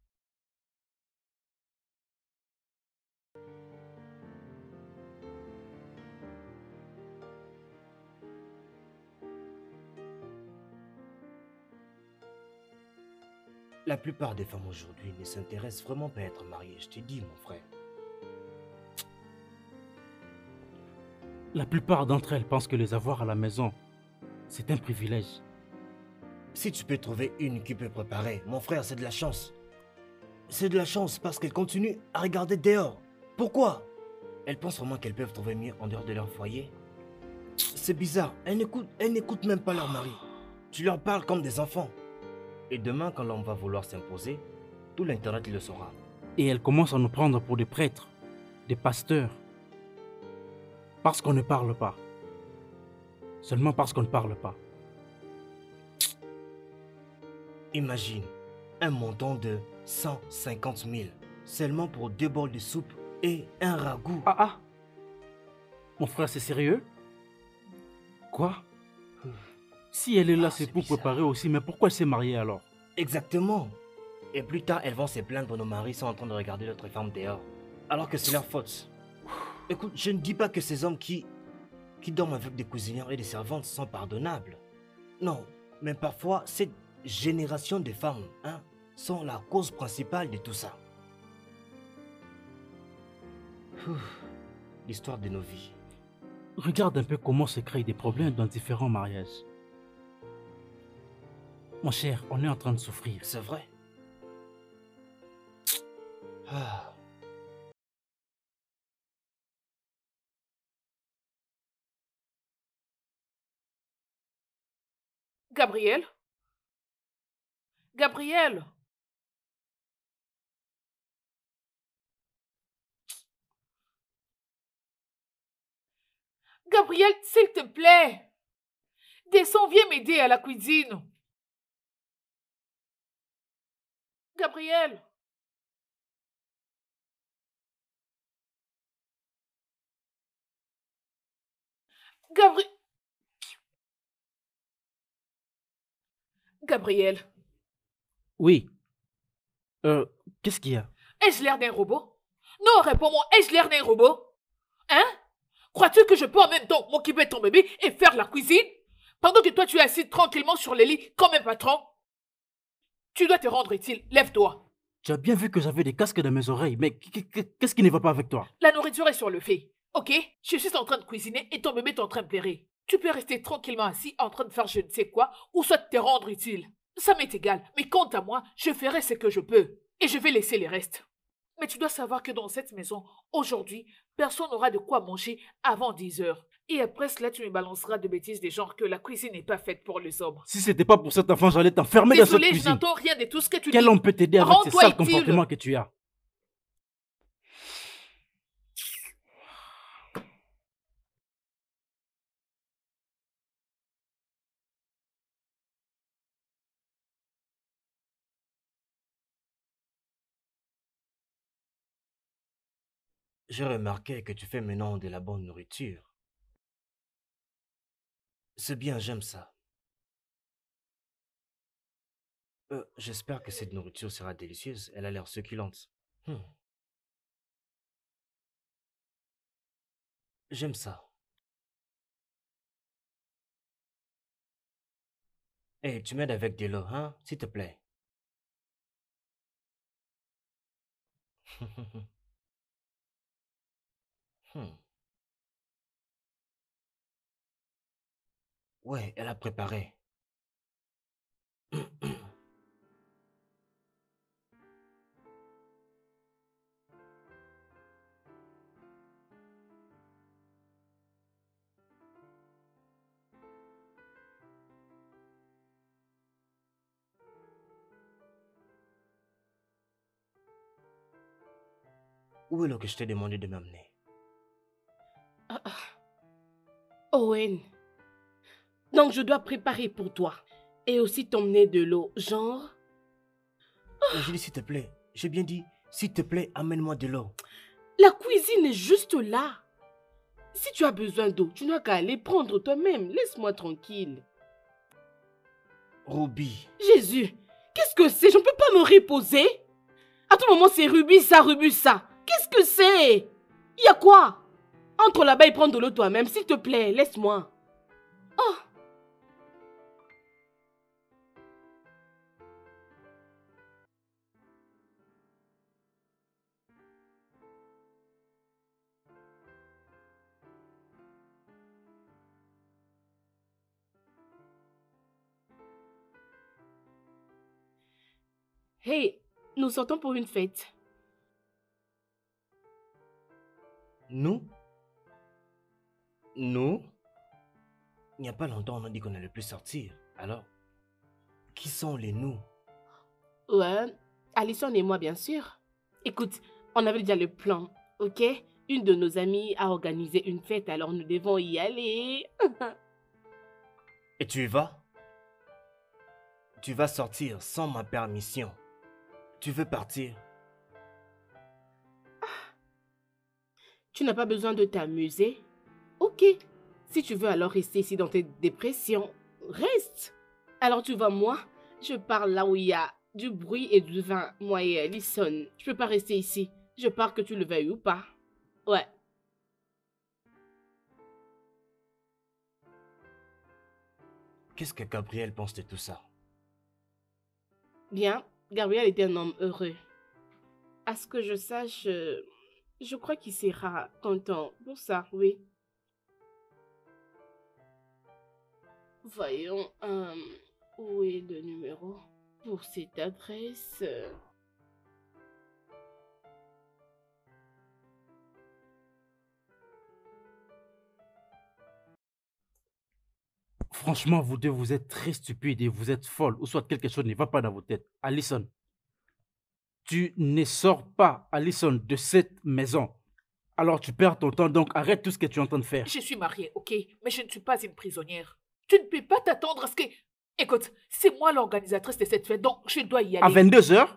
La plupart des femmes aujourd'hui ne s'intéressent vraiment pas à être mariées, je te dis, mon frère. La plupart d'entre elles pensent que les avoir à la maison, c'est un privilège. Si tu peux trouver une qui peut préparer, mon frère, c'est de la chance. C'est de la chance parce qu'elles continuent à regarder dehors. Pourquoi? Elles pensent vraiment qu'elles peuvent trouver mieux en dehors de leur foyer? C'est bizarre, elles n'écoutent même pas leur mari. Tu leur parles comme des enfants. Et demain, quand l'homme va vouloir s'imposer, tout l'Internet le saura. Et elle commence à nous prendre pour des prêtres, des pasteurs. Parce qu'on ne parle pas. Seulement parce qu'on ne parle pas. Imagine un montant de 150 000 seulement pour 2 bols de soupe et un ragoût. Ah. Mon frère, c'est sérieux? Quoi? Si elle est là, c'est pour bizarre. préparer aussi, mais pourquoi elle s'est mariée alors? Exactement. Et plus tard, elles vont se plaindre, nos maris sont en train de regarder l'autre femme dehors. Alors que c'est leur faute. Écoute, je ne dis pas que ces hommes qui dorment avec des cuisinières et des servantes sont pardonnables. Non, mais parfois, cette génération de femmes sont la cause principale de tout ça. L'histoire de nos vies. Regarde un peu comment se créent des problèmes dans différents mariages. Mon cher, on est en train de souffrir. C'est vrai. Ah. Gabriel? Gabriel? Gabriel, s'il te plaît. Descends, viens m'aider à la cuisine. Gabriel? Gabriel, Oui. Qu'est-ce qu'il y a? ai-je l'air d'un robot? Non, réponds-moi, ai-je l'air d'un robot? Hein? Crois-tu que je peux en même temps m'occuper de ton bébé et faire la cuisine? Pendant que toi tu es assis tranquillement sur le lit comme un patron? Tu dois te rendre utile, lève-toi. Tu as bien vu que j'avais des casques dans mes oreilles, mais qu'est-ce qui ne va pas avec toi? La nourriture est sur le feu, ok? Je suis en train de cuisiner et ton bébé est en train de pleurer. Tu peux rester tranquillement assis en train de faire je ne sais quoi ou soit te rendre utile. Ça m'est égal, mais quant à moi, je ferai ce que je peux et je vais laisser les restes. Mais tu dois savoir que dans cette maison, aujourd'hui, personne n'aura de quoi manger avant 10 heures. Et après cela, tu me balanceras de bêtises des genres que la cuisine n'est pas faite pour les hommes. Si c'était pas pour cet enfant, j'allais t'enfermer dans cette Désolé, je cuisine. n'entends rien de tout ce que tu Quel dis. homme peut t'aider avec ces Rends-toi sales utile. comportements que tu as? J'ai remarqué que tu fais maintenant de la bonne nourriture. C'est bien, j'aime ça. J'espère que cette nourriture sera délicieuse. Elle a l'air succulente. J'aime ça. Et tu m'aides avec de l'eau, s'il te plaît. Ouais, elle a préparé. Où est l'eau que je t'ai demandé de m'amener? Owen. Donc je dois préparer pour toi. Et aussi t'emmener de l'eau, genre... J'ai dit s'il te plaît. J'ai bien dit, s'il te plaît, amène-moi de l'eau. La cuisine est juste là. Si tu as besoin d'eau, tu n'as qu'à aller prendre toi-même. Laisse-moi tranquille. Ruby. Jésus, qu'est-ce que c'est? Je ne peux pas me reposer. À tout moment, c'est Ruby ça, Ruby ça. Qu'est-ce que c'est? Il y a quoi? Entre là-bas et prends de l'eau toi-même, s'il te plaît, laisse-moi. Oh. Hey, nous sortons pour une fête. Nous? Nous? Il n'y a pas longtemps, on a dit qu'on n'allait plus sortir. Alors, Qui sont les nous? Ouais, Alison et moi, bien sûr. Écoute, on avait déjà le plan, ok? Une de nos amies a organisé une fête, alors nous devons y aller. Et tu y vas? Tu vas sortir sans ma permission. Tu veux partir? Tu n'as pas besoin de t'amuser? Ok. Si tu veux alors rester ici dans tes dépressions, reste. Alors tu vois, moi, je pars là où il y a du bruit et du vin. Moi et Alison, je peux pas rester ici. Je pars que tu le veuilles ou pas. Ouais. Qu'est-ce que Gabriel pense de tout ça? Bien, Gabriel était un homme heureux. À ce que je sache, je crois qu'il sera content pour ça, oui. Voyons, où est le numéro pour cette adresse? Franchement, vous deux, vous êtes très stupides et vous êtes folle, ou soit quelque chose ne va pas dans vos têtes. Alison, tu ne sors pas, Alison, de cette maison. Alors tu perds ton temps, donc arrête tout ce que tu es en train de faire. Je suis mariée, ok? Mais je ne suis pas une prisonnière. Tu ne peux pas t'attendre à ce que... Écoute, c'est moi l'organisatrice de cette fête, donc je dois y aller. À 22h?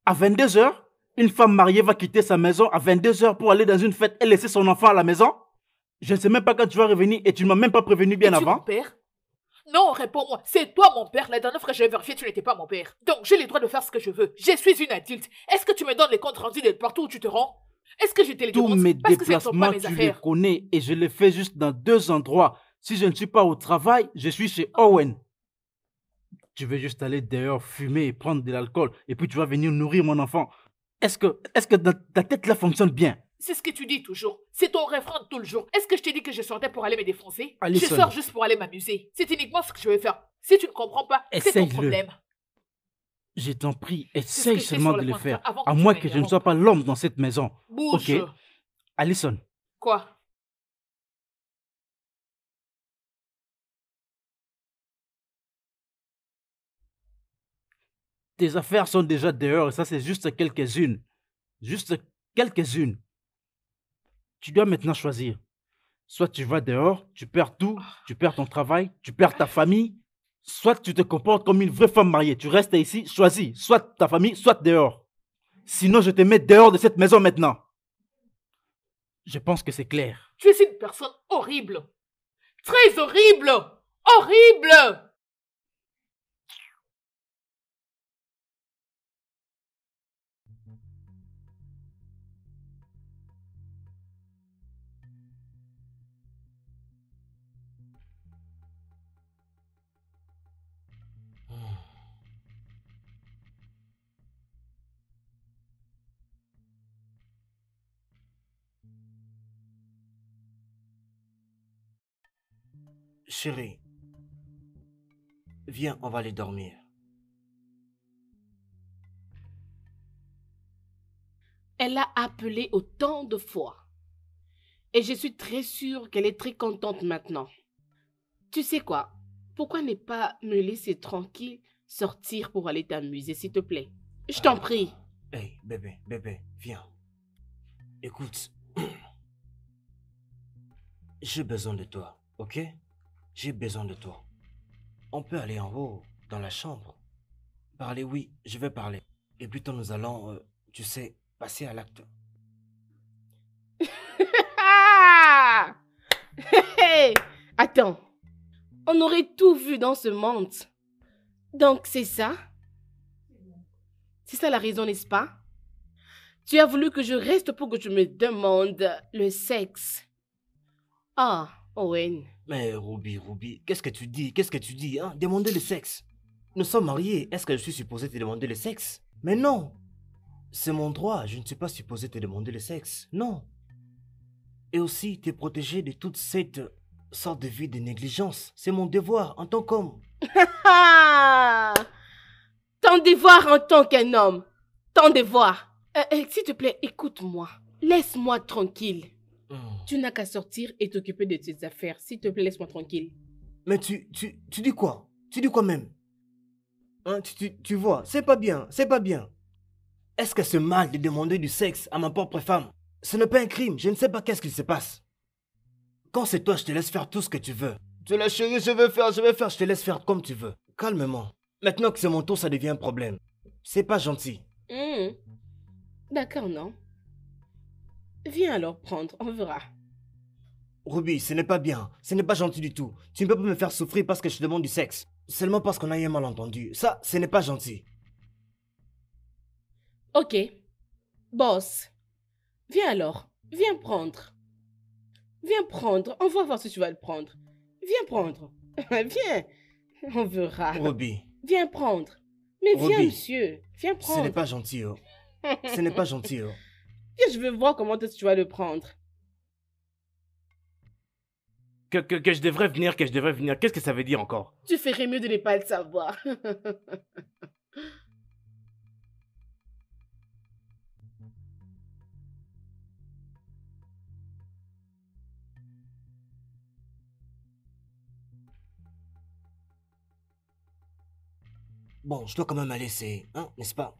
À 22h? Une femme mariée va quitter sa maison à 22h pour aller dans une fête et laisser son enfant à la maison? Je ne sais même pas quand tu vas revenir et tu ne m'as même pas prévenu bien Es-tu avant. mon père? Non, réponds-moi. C'est toi mon père. La dernière fois que j'ai vérifié, tu n'étais pas mon père. Donc, j'ai le droit de faire ce que je veux. Je suis une adulte. Est-ce que tu me donnes les comptes rendus de partout où tu te rends? Est-ce que je te les Tous demande? mes Parce que ce ne sont pas déplacements, mes tu les affaires. connais et je les fais juste dans 2 endroits. Si je ne suis pas au travail, je suis chez Owen. Tu veux juste aller dehors fumer et prendre de l'alcool et puis tu vas venir nourrir mon enfant. Est-ce que ta tête là fonctionne bien? C'est ce que tu dis toujours. C'est ton refrain de tout le jour. Est-ce que je t'ai dit que je sortais pour aller me défoncer? Alison. Je sors juste pour aller m'amuser. C'est uniquement ce que je veux faire. Si tu ne comprends pas, c'est ton Essaye-le. problème. Je t'en prie, ce que essaye je fais seulement sur de le le point de faire. faire avant que À tu moins m'aies que je ne interrompu. sois pas l'homme dans cette maison. Bouge. Ok. Alison, Quoi? tes affaires sont déjà dehors et ça c'est juste quelques-unes. Juste quelques-unes. Tu dois maintenant choisir. Soit tu vas dehors, tu perds tout, tu perds ton travail, tu perds ta famille. Soit tu te comportes comme une vraie femme mariée. Tu restes ici, choisis. Soit ta famille, soit dehors. Sinon, je te mets dehors de cette maison maintenant. Je pense que c'est clair. Tu es une personne horrible. Très horrible. Horrible. Chérie, viens, on va aller dormir. Elle a appelé autant de fois. Et je suis très sûre qu'elle est très contente maintenant. Tu sais quoi? Pourquoi ne pas me laisser tranquille sortir pour aller t'amuser, s'il te plaît? Je t'en prie. Hey, bébé, viens. Écoute, j'ai besoin de toi, ok? J'ai besoin de toi. On peut aller en haut, dans la chambre. Parler, oui, je vais parler. Et plutôt nous allons, tu sais, passer à l'acte. Ah! Hey! Attends. On aurait tout vu dans ce monde. Donc c'est ça? C'est ça la raison, n'est-ce pas? Tu as voulu que je reste pour que tu me demandes le sexe. Ah, Owen. Mais Ruby, qu'est-ce que tu dis? Qu'est-ce que tu dis, hein? Demander le sexe. Nous sommes mariés. Est-ce que je suis supposé te demander le sexe? Mais non. C'est mon droit. Je ne suis pas supposé te demander le sexe. Non. Et aussi te protéger de toute cette sorte de vie de négligence. C'est mon devoir en tant qu'homme. Ah! Ton devoir en tant qu'un homme. Ton devoir. S'il te plaît, écoute-moi. Laisse-moi tranquille. Tu n'as qu'à sortir et t'occuper de tes affaires. S'il te plaît, laisse-moi tranquille. Mais tu dis quoi? Tu dis quoi même? Hein, tu vois, c'est pas bien, c'est pas bien. Est-ce que c'est mal de demander du sexe à ma propre femme? Ce n'est pas un crime, je ne sais pas qu'est-ce qui se passe. Quand c'est toi, je te laisse faire tout ce que tu veux. Tu la chérie, je vais faire, je te laisse faire comme tu veux. Calmement. Maintenant que c'est mon tour, ça devient un problème. C'est pas gentil. D'accord, non? Viens alors prendre, on verra. Ruby, ce n'est pas bien. Ce n'est pas gentil du tout. Tu ne peux pas me faire souffrir parce que je te demande du sexe. Seulement parce qu'on a eu un malentendu. Ça, ce n'est pas gentil. Ok. Boss. Viens alors. Viens prendre. Viens prendre. On va voir si tu vas le prendre. Viens prendre. Viens. On verra. Ruby. Viens prendre. Mais viens, Ruby. monsieur. Viens prendre. Ce n'est pas gentil, oh. Ce n'est pas gentil, oh. Viens, je veux voir comment est-ce que tu vas le prendre. Que je devrais venir, qu'est-ce que ça veut dire encore? Tu ferais mieux de ne pas le savoir. Bon, je dois quand même aller, c'est... Hein, n'est-ce pas?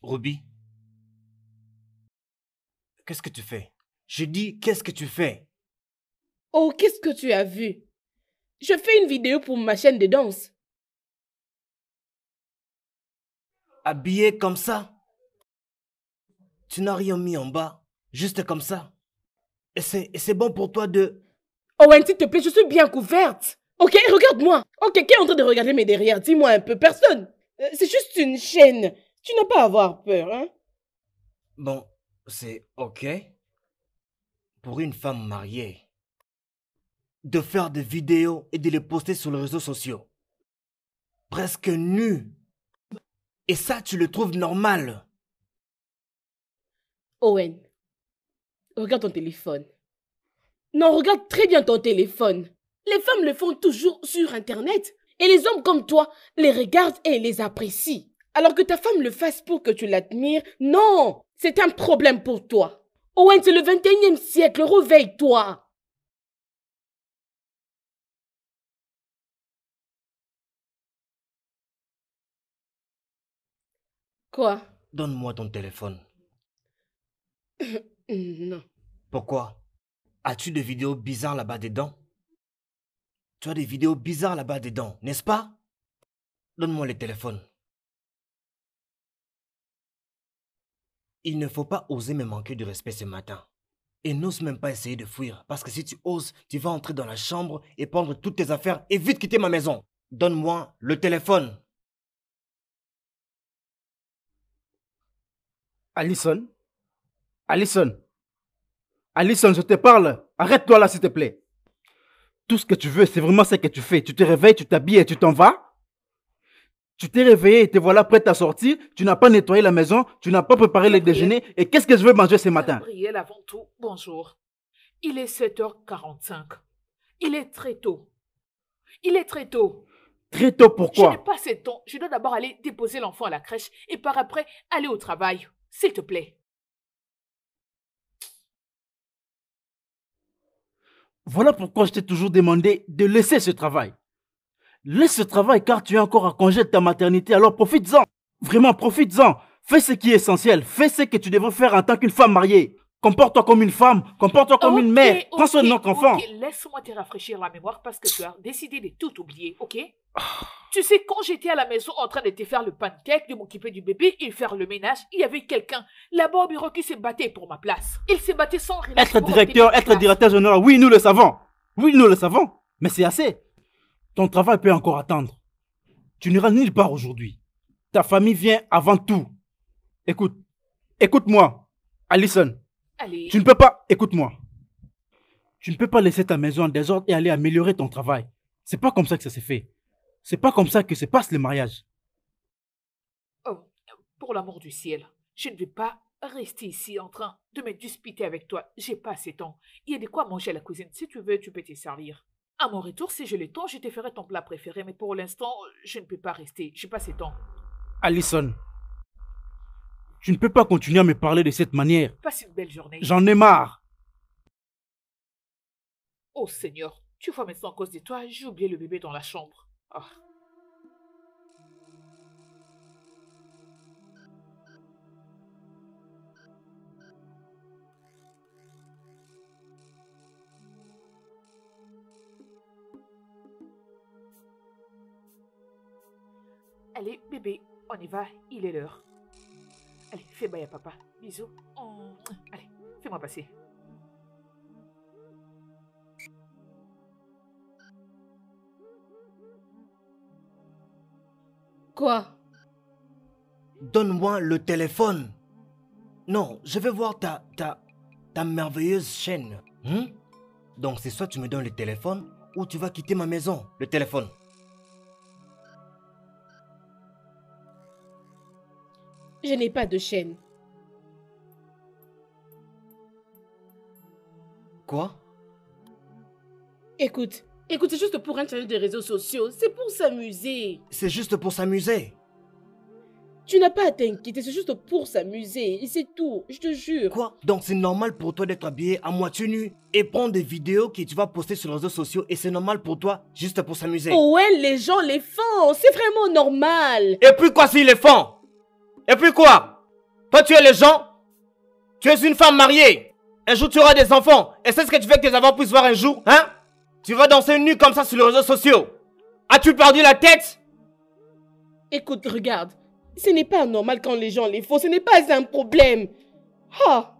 Ruby? Qu'est-ce que tu fais? Je dis, qu'est-ce que tu fais? Oh, qu'est-ce que tu as vu? Je fais une vidéo pour ma chaîne de danse. Habillé comme ça? Tu n'as rien mis en bas, juste comme ça. Et c'est bon pour toi de... Owen, s'il te plaît, je suis bien couverte. Ok, regarde-moi. Ok, qui est en train de regarder mes derrière? Dis-moi un peu. Personne. C'est juste une chaîne. Tu n'as pas à avoir peur, hein? Bon, c'est ok. Pour une femme mariée, de faire des vidéos et de les poster sur les réseaux sociaux. Presque nue. Et ça, tu le trouves normal? Owen, regarde ton téléphone. Non, regarde très bien ton téléphone. Les femmes le font toujours sur Internet. Et les hommes comme toi les regardent et les apprécient. Alors que ta femme le fasse pour que tu l'admires, non, c'est un problème pour toi. Owen, c'est le 21e siècle, réveille-toi. Quoi? Donne-moi ton téléphone. Non. Pourquoi? As-tu des vidéos bizarres là-bas dedans? Tu as des vidéos bizarres là-bas dedans, n'est-ce pas? Donne-moi le téléphone. Il ne faut pas oser me manquer de respect ce matin. Et n'ose même pas essayer de fuir, parce que si tu oses, tu vas entrer dans la chambre et prendre toutes tes affaires et vite quitter ma maison. Donne-moi le téléphone. Allison? Allison? Allison, je te parle. Arrête-toi là, s'il te plaît. Tout ce que tu veux, c'est vraiment ce que tu fais. Tu te réveilles, tu t'habilles et tu t'en vas. Tu t'es réveillé et te voilà prête à sortir. Tu n'as pas nettoyé la maison. Tu n'as pas préparé le déjeuner. Et qu'est-ce que je veux manger ce matin? Gabriel, avant tout, bonjour. Il est 7h45. Il est très tôt. Il est très tôt. Très tôt, Je pourquoi? n'ai pas ce temps. Je dois d'abord aller déposer l'enfant à la crèche et par après aller au travail. S'il te plaît. Voilà pourquoi je t'ai toujours demandé de laisser ce travail. Laisse ce travail car tu es encore à congé de ta maternité, alors profites-en. Vraiment, profites-en. Fais ce qui est essentiel. Fais ce que tu devrais faire en tant qu'une femme mariée. Comporte-toi comme une femme. Comporte-toi comme une mère. Prends soin de notre enfant. Ok, laisse-moi te rafraîchir la mémoire parce que tu as décidé de tout oublier, ok? Tu sais, quand j'étais à la maison en train de te faire le pancake, de m'occuper du bébé et faire le ménage, il y avait quelqu'un là-bas au bureau qui se battait pour ma place. Il se battait sans relâche Être pour directeur, obtenir ma être place. directeur général, oui, nous le savons. Oui, nous le savons, mais c'est assez. Ton travail peut encore attendre. Tu n'iras nulle part aujourd'hui. Ta famille vient avant tout. Écoute, écoute-moi, Allison. Allez. Tu ne peux pas, écoute-moi. Tu ne peux pas laisser ta maison en désordre et aller améliorer ton travail. C'est pas comme ça que ça s'est fait. C'est pas comme ça que se passe le mariage. Oh, pour l'amour du ciel, je ne vais pas rester ici en train de me disputer avec toi. J'ai pas assez de temps. Il y a de quoi manger à la cuisine. Si tu veux, tu peux te servir. À mon retour, si j'ai le temps, je te ferai ton plat préféré. Mais pour l'instant, je ne peux pas rester. J'ai pas assez de temps. Allison, tu ne peux pas continuer à me parler de cette manière. Passe une belle journée. J'en ai marre. Oh Seigneur, tu vois maintenant à cause de toi, j'ai oublié le bébé dans la chambre. Ah. Allez, bébé, on y va, il est l'heure. Allez, fais bail à papa. Bisous. Allez, fais-moi passer. Quoi? Donne-moi le téléphone. Non, je vais voir ta merveilleuse chaîne. Donc c'est soit tu me donnes le téléphone ou tu vas quitter ma maison. Le téléphone. Je n'ai pas de chaîne. Quoi? Écoute, c'est juste pour un challenge de réseaux sociaux. C'est pour s'amuser. C'est juste pour s'amuser. Tu n'as pas à t'inquiéter, c'est juste pour s'amuser. Et c'est tout, je te jure. Quoi? Donc c'est normal pour toi d'être habillé à moitié nu et prendre des vidéos que tu vas poster sur les réseaux sociaux et c'est normal pour toi juste pour s'amuser. Oh ouais, les gens les font. C'est vraiment normal. Et puis quoi s'ils les font? Et puis quoi? Toi tu es les gens? Tu es une femme mariée. Un jour tu auras des enfants. Et c'est ce que tu veux que tes enfants puissent voir un jour, hein? Tu vas danser nu comme ça sur les réseaux sociaux. As-tu perdu la tête? Écoute, regarde. Ce n'est pas normal quand les gens les font. Ce n'est pas un problème. Ah.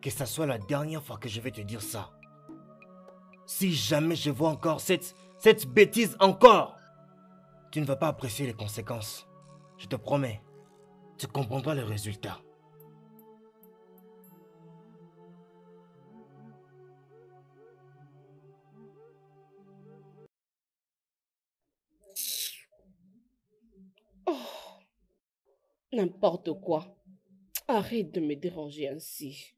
Que ça soit la dernière fois que je vais te dire ça. Si jamais je vois encore cette bêtise encore, tu ne vas pas apprécier les conséquences. Je te promets. Tu comprendras le résultat. Oh. N'importe quoi. Arrête de me déranger ainsi.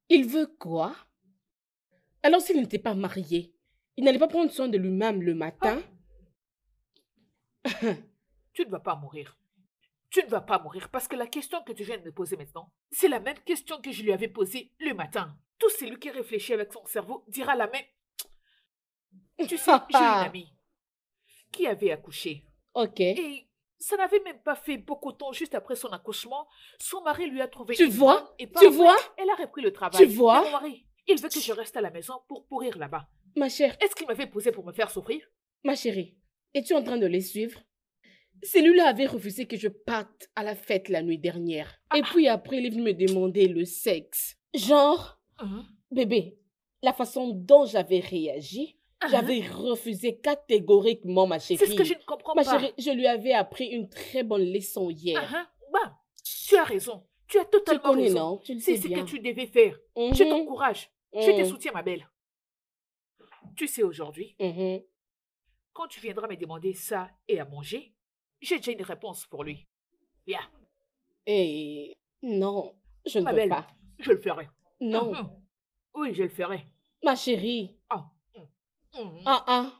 Il veut quoi? Alors s'il n'était pas marié, il n'allait pas prendre soin de lui-même le matin? Tu ne vas pas mourir. Tu ne vas pas mourir parce que la question que tu viens de me poser maintenant, c'est la même question que je lui avais posée le matin. Tout celui qui réfléchit avec son cerveau dira la même. Tu sais, j'ai une amie qui avait accouché. Ok. Et ça n'avait même pas fait beaucoup de temps juste après son accouchement. Son mari lui a trouvé Tu une vois? femme et Tu après, vois? elle a repris le travail. Tu vois? Mais mon mari, il veut que je reste à la maison pour pourrir là-bas. Ma chère, Est-ce qu'il m'avait posé pour me faire souffrir? ma chérie, es-tu en train de les suivre? Celui-là avait refusé que je parte à la fête la nuit dernière. Et puis après, il est venu me demander le sexe. Genre, bébé, la façon dont j'avais réagi, j'avais refusé catégoriquement, ma chérie. C'est ce que je ne comprends Ma pas. chérie, je lui avais appris une très bonne leçon hier. Bah, tu as raison. Tu as Tu totalement connais, raison. non? Tu le C'est sais ce bien. que tu devais faire. Je t'encourage. Je te Mhm. soutiens, ma belle. Tu sais, aujourd'hui, Mhm. quand tu viendras me demander ça et à manger, j'ai déjà une réponse pour lui. Viens, Et non, je ne ma veux belle, pas. je le ferai. Non, Oui, je le ferai. ma chérie. Ah, mhm. Ah.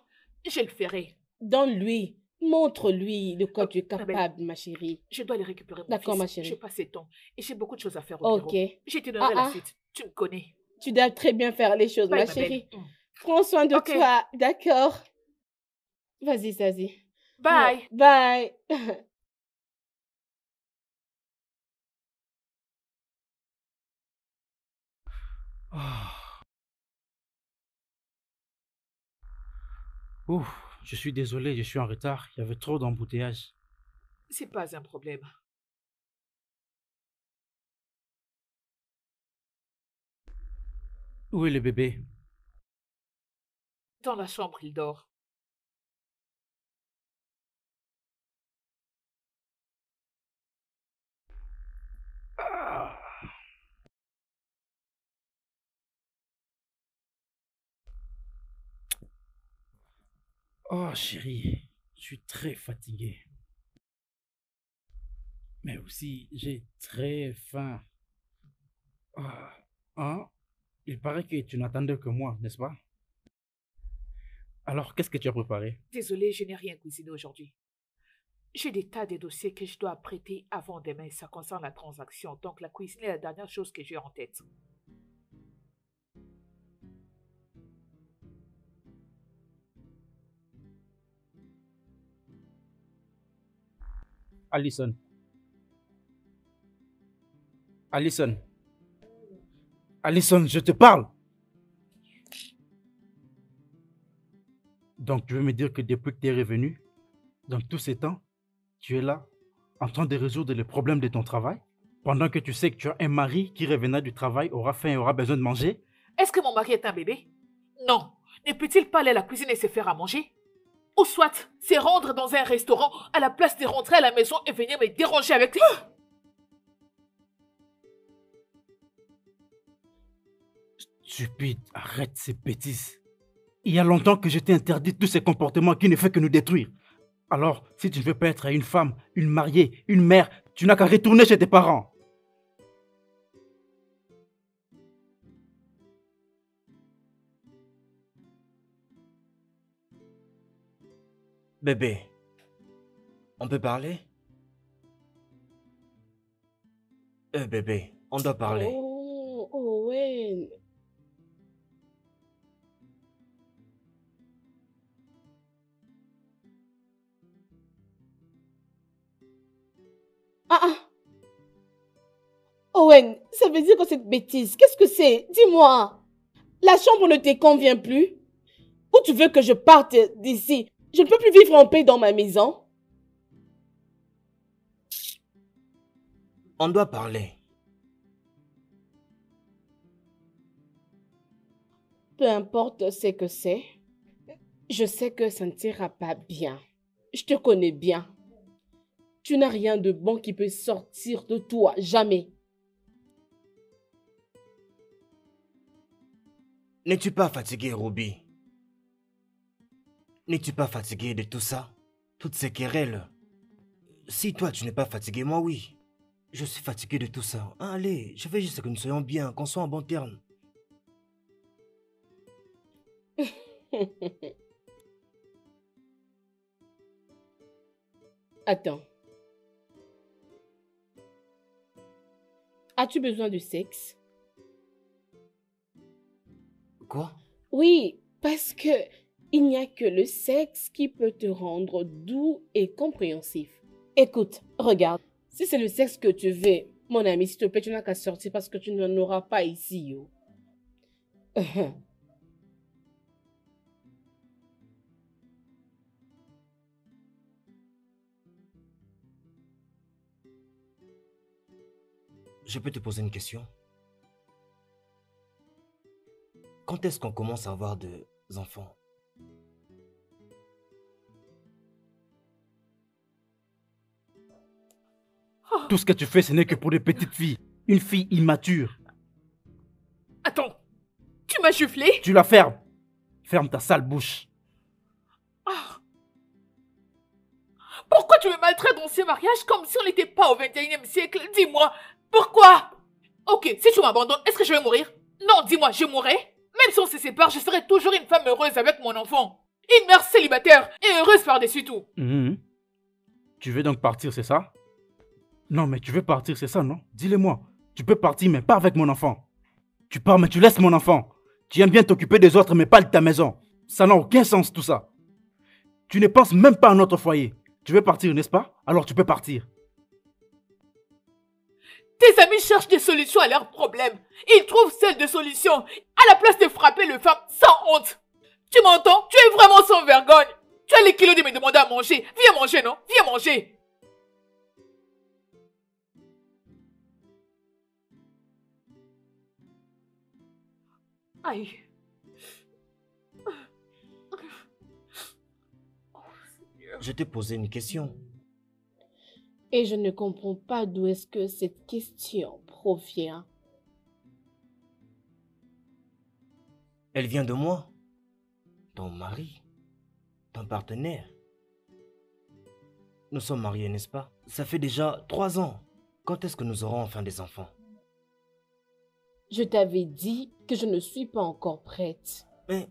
Je le ferai. Donne-lui. Montre-lui de quoi tu es ma belle. capable, ma chérie. Je dois aller récupérer mon D'accord, fils. ma chérie. J'ai pas assez de temps et j'ai beaucoup de choses à faire au Ok. bureau. Je te donnerai la Ah. suite. Tu me connais. Tu dois très bien faire les choses, Bye, ma ma belle. chérie. Prends soin de Ok. toi, d'accord? Vas-y, Zazie. Bye. Bye. Ouf, Je suis désolé, je suis en retard. Il y avait trop d'embouteillages. C'est pas un problème. Où est le bébé? Dans la chambre, il dort. Oh chérie, je suis très fatigué. Mais aussi, j'ai très faim. Ah, hein? Il paraît que tu n'attendais que moi, n'est-ce pas? Alors, qu'est-ce que tu as préparé? Désolée, je n'ai rien cuisiné aujourd'hui. J'ai des tas de dossiers que je dois prêter avant demain. Ça concerne la transaction. Donc, la cuisine est la dernière chose que j'ai en tête. Allison. Allison. Allison, je te parle. Donc, tu veux me dire que depuis que tu es revenu, dans tous ces temps, tu es là, en train de résoudre les problèmes de ton travail, pendant que tu sais que tu as un mari qui revenant du travail aura faim et aura besoin de manger? Est-ce que mon mari est un bébé? Non. Ne peut-il pas aller à la cuisine et se faire à manger? Ou soit, c'est rendre dans un restaurant à la place de rentrer à la maison et venir me déranger avec... Stupide, arrête ces bêtises. Il y a longtemps que je t'ai interdit tous ces comportements qui ne font que nous détruire. Alors, si tu ne veux pas être une femme, une mariée, une mère, tu n'as qu'à retourner chez tes parents. Bébé, on peut parler? Bébé, on doit parler. Oh, Owen. Ah, ah. Owen, ça veut dire que cette bêtise, qu'est-ce que c'est? Dis-moi. La chambre ne te convient plus? Ou tu veux que je parte d'ici? Je ne peux plus vivre en paix dans ma maison. On doit parler. Peu importe ce que c'est, je sais que ça ne t'ira pas bien. Je te connais bien. Tu n'as rien de bon qui peut sortir de toi, jamais. N'es-tu pas fatigué, Ruby? N'es-tu pas fatigué de tout ça? Toutes ces querelles? Si toi tu n'es pas fatigué, moi oui. Je suis fatigué de tout ça. Ah, allez, je veux juste que nous soyons bien, qu'on soit en bon terme. Attends. As-tu besoin de sexe? Quoi? Oui, parce que il n'y a que le sexe qui peut te rendre doux et compréhensif. Écoute, regarde. Si c'est le sexe que tu veux, mon ami, s'il te plaît, tu n'as qu'à sortir parce que tu n'en auras pas ici, yo. Je peux te poser une question? Quand est-ce qu'on commence à avoir des enfants? Tout ce que tu fais, ce n'est que pour des petites filles. Une fille immature. Attends, tu m'as giflé? Tu la fermes. Ferme ta sale bouche. Ah. Pourquoi tu me maltraites dans ces mariages comme si on n'était pas au 21e siècle? Dis-moi, pourquoi? Ok, si tu m'abandonnes, est-ce que je vais mourir? Non, dis-moi, je mourrai? Même si on se sépare, je serai toujours une femme heureuse avec mon enfant. Une mère célibataire et heureuse par-dessus tout. Tu veux donc partir, c'est ça? Non, mais tu veux partir, c'est ça, non? Dis-le-moi. Tu peux partir, mais pas avec mon enfant. Tu pars, mais tu laisses mon enfant. Tu aimes bien t'occuper des autres, mais pas de ta maison. Ça n'a aucun sens, tout ça. Tu ne penses même pas à notre foyer. Tu veux partir, n'est-ce pas? Alors tu peux partir. Tes amis cherchent des solutions à leurs problèmes. Ils trouvent celles de solutions à la place de frapper les femmes sans honte. Tu m'entends? Tu es vraiment sans vergogne. Tu as les kilos de me demander à manger. Viens manger, non? Viens manger. Aïe. Je t'ai posé une question. Et je ne comprends pas d'où est-ce que cette question provient. Elle vient de moi. Ton mari. Ton partenaire. Nous sommes mariés, n'est-ce pas? Ça fait déjà 3 ans. Quand est-ce que nous aurons enfin des enfants? Je t'avais dit que je ne suis pas encore prête. Mais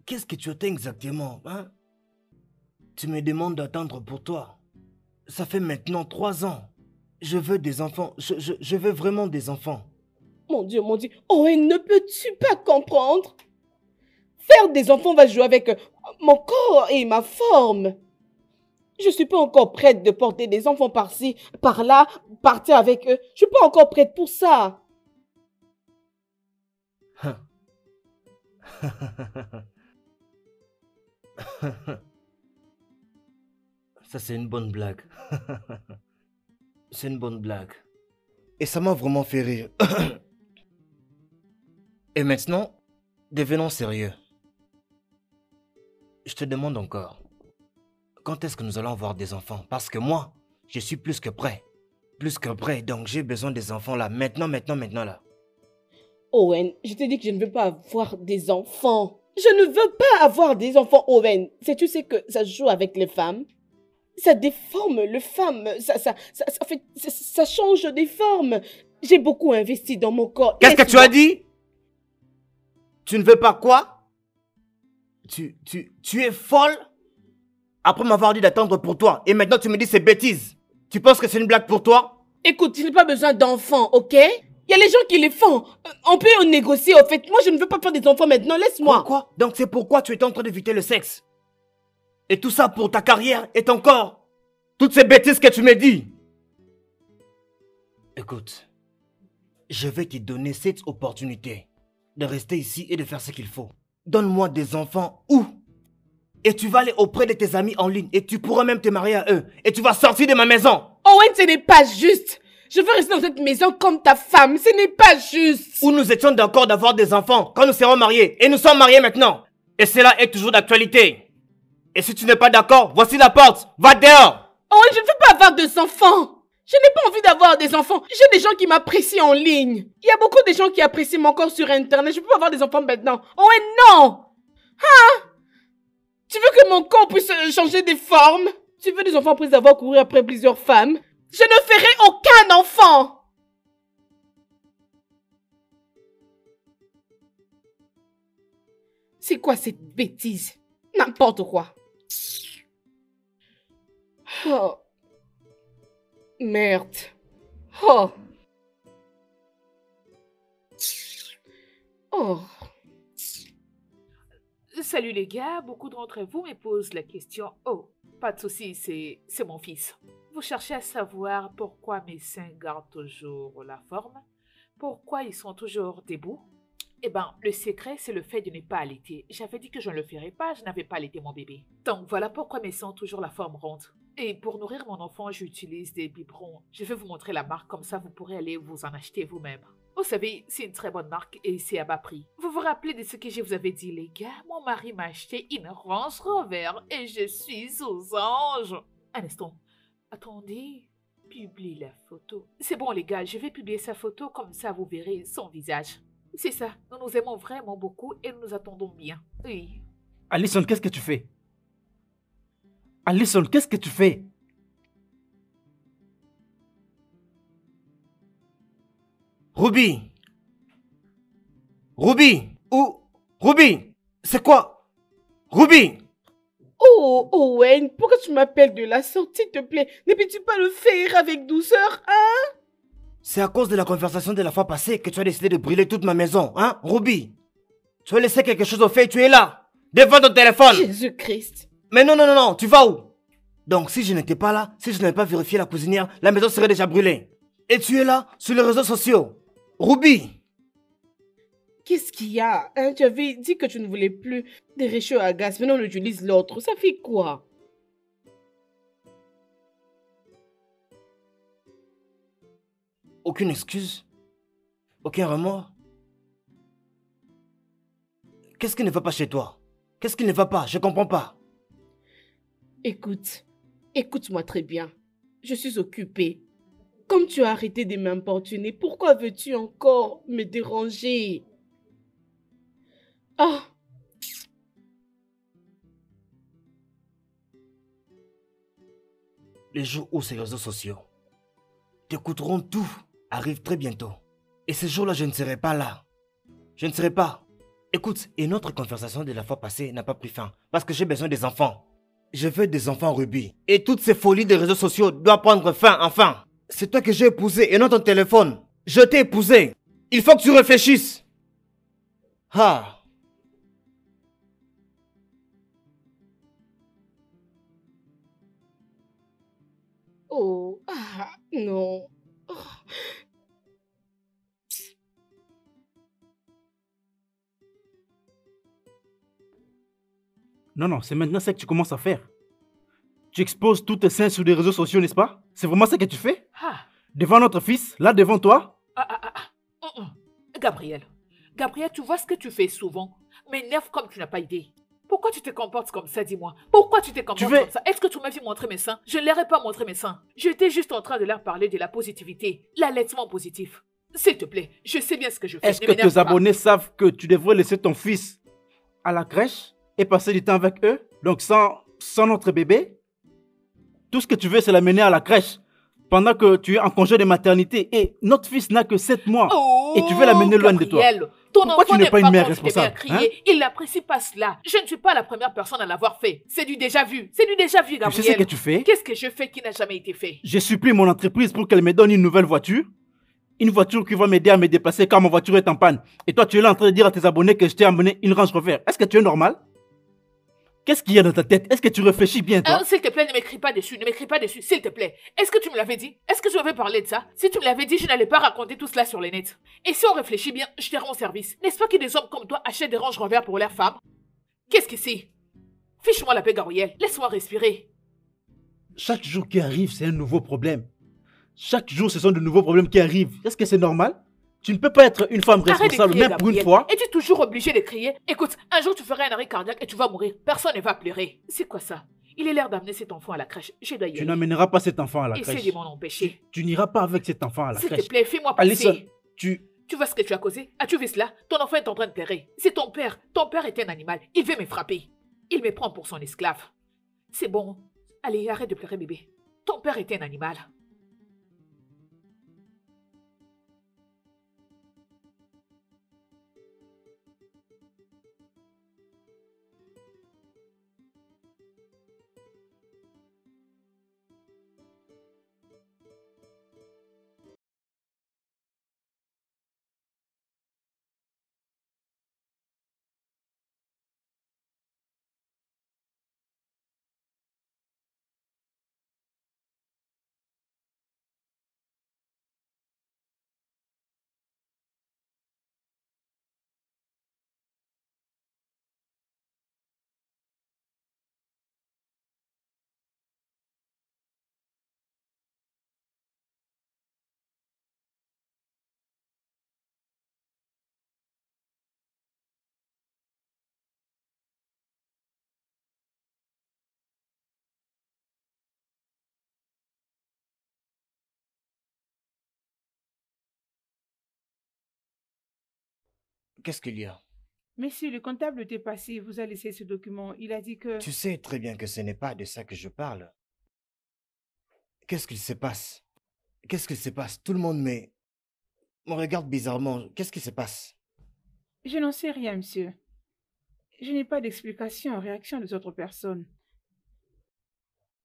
qu'est-ce que tu attends exactement, hein? Tu me demandes d'attendre pour toi. Ça fait maintenant 3 ans. Je veux des enfants. Je veux vraiment des enfants. Mon Dieu, Owen, ne peux-tu pas comprendre? Faire des enfants va jouer avec mon corps et ma forme. Je ne suis pas encore prête de porter des enfants par-ci, par-là, partir avec eux. Je ne suis pas encore prête pour ça. Ça, c'est une bonne blague. C'est une bonne blague. Et ça m'a vraiment fait rire. Et maintenant, devenons sérieux. Je te demande encore, quand est-ce que nous allons avoir des enfants? Parce que moi, je suis plus que prêt. Plus que prêt, donc j'ai besoin des enfants là. Maintenant là. Owen, je t'ai dit que je ne veux pas avoir des enfants. Je ne veux pas avoir des enfants, Owen. Tu sais que ça joue avec les femmes. Ça déforme les femmes. Ça change des formes. J'ai beaucoup investi dans mon corps. Qu'est-ce que tu as dit? Tu ne veux pas quoi? Tu es folle? Après m'avoir dit d'attendre pour toi. Et maintenant tu me dis ces bêtises. Tu penses que c'est une blague pour toi? Écoute, je n'ai pas besoin d'enfants, ok? Il y a les gens qui les font. On peut en négocier, au fait. Moi, je ne veux pas faire des enfants maintenant. Laisse-moi. Quoi? Donc c'est pourquoi tu es en train d'éviter le sexe? Et tout ça pour ta carrière et ton corps? Toutes ces bêtises que tu me dis? Écoute, je vais te donner cette opportunité de rester ici et de faire ce qu'il faut. Donne-moi des enfants où? Et tu vas aller auprès de tes amis en ligne et tu pourras même te marier à eux. Et tu vas sortir de ma maison. Owen, ce n'est pas juste. Je veux rester dans cette maison comme ta femme. Ce n'est pas juste. Où nous étions d'accord d'avoir des enfants quand nous serons mariés. Et nous sommes mariés maintenant. Et cela est toujours d'actualité. Et si tu n'es pas d'accord, voici la porte. Va dehors. Owen, je ne veux pas avoir des enfants. Je n'ai pas envie d'avoir des enfants. J'ai des gens qui m'apprécient en ligne. Il y a beaucoup de gens qui apprécient mon corps sur Internet. Je ne peux pas avoir des enfants maintenant. Owen, non. Hein? Tu veux que mon corps puisse changer de forme? Tu veux des enfants après avoir couru après plusieurs femmes? Je ne ferai aucun enfant! C'est quoi cette bêtise? N'importe quoi. Oh. Merde. Oh. Oh. Salut les gars, beaucoup d'entre vous me posent la question « Oh, pas de souci, c'est mon fils. » Vous cherchez à savoir pourquoi mes seins gardent toujours la forme? Pourquoi ils sont toujours debout? Eh ben, le secret, c'est le fait de ne pas allaiter. J'avais dit que je ne le ferais pas, je n'avais pas allaité mon bébé. Donc voilà pourquoi mes seins ont toujours la forme ronde. Et pour nourrir mon enfant, j'utilise des biberons. Je vais vous montrer la marque, comme ça vous pourrez aller vous en acheter vous-même. Vous savez, c'est une très bonne marque et c'est à bas prix. Vous vous rappelez de ce que je vous avais dit, les gars? Mon mari m'a acheté une Range Rover et je suis aux anges. Un instant. Attendez, publie la photo. C'est bon les gars, je vais publier sa photo, comme ça vous verrez son visage. C'est ça, nous nous aimons vraiment beaucoup et nous nous attendons bien. Oui. Alison, qu'est-ce que tu fais? Alison, qu'est-ce que tu fais? Ruby! Ruby! Où? Ruby! C'est quoi? Ruby! Oh, Owen, pourquoi tu m'appelles de la sorte, s'il te plaît? Ne peux-tu pas le faire avec douceur, hein? C'est à cause de la conversation de la fois passée que tu as décidé de brûler toute ma maison, hein, Ruby? Tu as laissé quelque chose au fait et tu es là, devant ton téléphone. Jésus-Christ. Mais non, tu vas où? Donc si je n'étais pas là, si je n'avais pas vérifié la cuisinière, la maison serait déjà brûlée. Et tu es là, sur les réseaux sociaux. Ruby! Qu'est-ce qu'il y a, hein? Tu avais dit que tu ne voulais plus des réchauds à gaz. Maintenant, on utilise l'autre. Ça fait quoi? Aucune excuse? Aucun remords? Qu'est-ce qui ne va pas chez toi? Qu'est-ce qui ne va pas? Je comprends pas. Écoute, écoute-moi très bien. Je suis occupée. Comme tu as arrêté de m'importuner, pourquoi veux-tu encore me déranger? Ah, Les jours où ces réseaux sociaux t'écouteront tout arrivent très bientôt. Et ce jour-là, je ne serai pas là. Je ne serai pas. Écoute, et notre conversation de la fois passée n'a pas pris fin. Parce que j'ai besoin des enfants. Je veux des enfants rubis. Et toutes ces folies des réseaux sociaux doivent prendre fin, enfin. C'est toi que j'ai épousé et non ton téléphone. Je t'ai épousé. Il faut que tu réfléchisses. Ah. oh, ah, non. Oh. Non, non, c'est maintenant ça que tu commences à faire. Tu exposes tous tes seins sur les réseaux sociaux, n'est-ce pas? C'est vraiment ça que tu fais? Ah, Devant notre fils, là devant toi? ah, ah, ah, ah. Gabriel, Gabriel, tu vois ce que tu fais souvent. M'énerve comme tu n'as pas idée. Pourquoi tu te comportes comme ça, dis-moi? Pourquoi tu te comportes veux- comme ça? Est-ce que tu m'as vu montrer mes seins? Je ne leur ai pas montré mes seins. J'étais juste en train de leur parler de la positivité, l'allaitement positif. S'il te plaît, je sais bien ce que je fais. Est-ce Ne que m'énerve tes pas. abonnés savent que tu devrais laisser ton fils à la crèche et passer du temps avec eux? Donc sans notre bébé? Tout ce que tu veux, c'est l'amener à la crèche pendant que tu es en congé de maternité. Et notre fils n'a que 7 mois. Oh, Et tu veux l'amener loin de toi. Gabriel, ton Pourquoi tu enfant n'es n'est pas une mère quand tu t'es mis à responsable, crier. Il n'apprécie pas cela. Je ne suis pas la première personne à l'avoir fait. C'est du déjà vu. C'est du déjà vu, Tu Gabriel. sais ce que tu fais? Qu'est-ce que je fais qui n'a jamais été fait? Je supplie mon entreprise pour qu'elle me donne une nouvelle voiture. Une voiture qui va m'aider à me déplacer quand ma voiture est en panne. Et toi, tu es là en train de dire à tes abonnés que je t'ai amené une Range Rover. Est-ce que tu es normal? Qu'est-ce qu'il y a dans ta tête? Est-ce que tu réfléchis bien, toi? S'il te plaît, ne m'écris pas dessus. Ne m'écris pas dessus, s'il te plaît. Est-ce que tu me l'avais dit? Est-ce que je avais parlé de ça? Si tu me l'avais dit, je n'allais pas raconter tout cela sur les nets. Et si on réfléchit bien, je te rends service. N'est-ce pas que des hommes comme toi achètent des Range Rover pour leurs femmes? Qu'est-ce que c'est? Fiche-moi la paix, Gabriel. Laisse-moi respirer. Chaque jour qui arrive, c'est un nouveau problème. Chaque jour, ce sont de nouveaux problèmes qui arrivent. Est-ce que c'est normal? Tu ne peux pas être une femme Arrête de responsable, crier, même pour une Gabriel. fois. Es-tu toujours obligé de crier? Écoute, un jour tu feras un arrêt cardiaque et tu vas mourir. Personne ne va pleurer. C'est quoi ça? Il est l'heure d'amener cet enfant à la crèche. Je dois y Tu aller. n'amèneras pas cet enfant à la Essaie crèche. de m'en empêcher. Tu n'iras pas avec cet enfant à la S'il te crèche. plaît, fais-moi Alison, passer. tu... Tu vois ce que tu as causé? As-tu vu cela? Ton enfant est en train de pleurer. C'est ton père. Ton père est un animal. Il veut me frapper. Il me prend pour son esclave. C'est bon. Allez, arrête de pleurer, bébé. Ton père est un animal. Qu'est-ce qu'il y a? Monsieur, le comptable était passé, vous a laissé ce document. Il a dit que... Tu sais très bien que ce n'est pas de ça que je parle. Qu'est-ce qu'il se passe? Qu'est-ce qu'il se passe? Tout le monde me regarde bizarrement. Qu'est-ce qui se passe? Je n'en sais rien, monsieur. Je n'ai pas d'explication en réaction des autres personnes.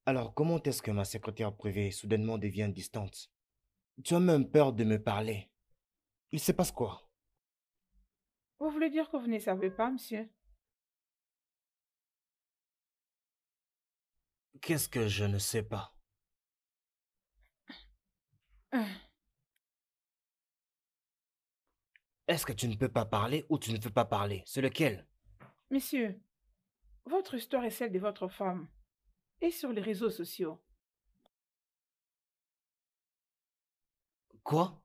Alors, comment est-ce que ma secrétaire privée soudainement devient distante? Tu as même peur de me parler. Il se passe quoi? Vous voulez dire que vous ne savez pas, monsieur? Qu'est-ce que je ne sais pas? Est-ce que tu ne peux pas parler ou tu ne veux pas parler? C'est lequel? Monsieur, votre histoire est celle de votre femme. Et sur les réseaux sociaux. Quoi?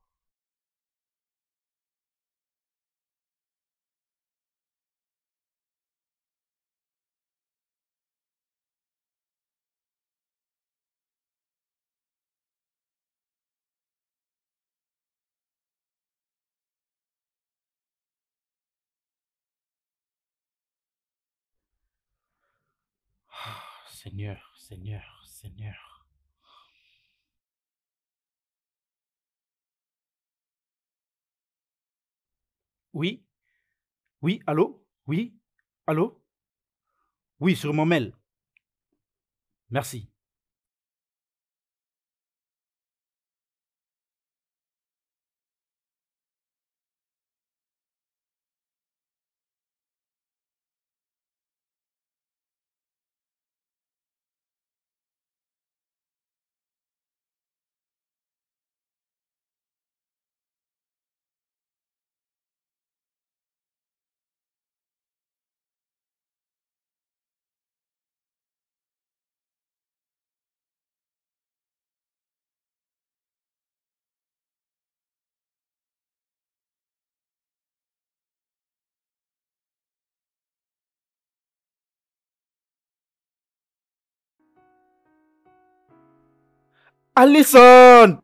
Seigneur, Seigneur, Seigneur. Oui? Oui, allô? Oui? Allô? Oui, sur mon mail. Merci. Allison!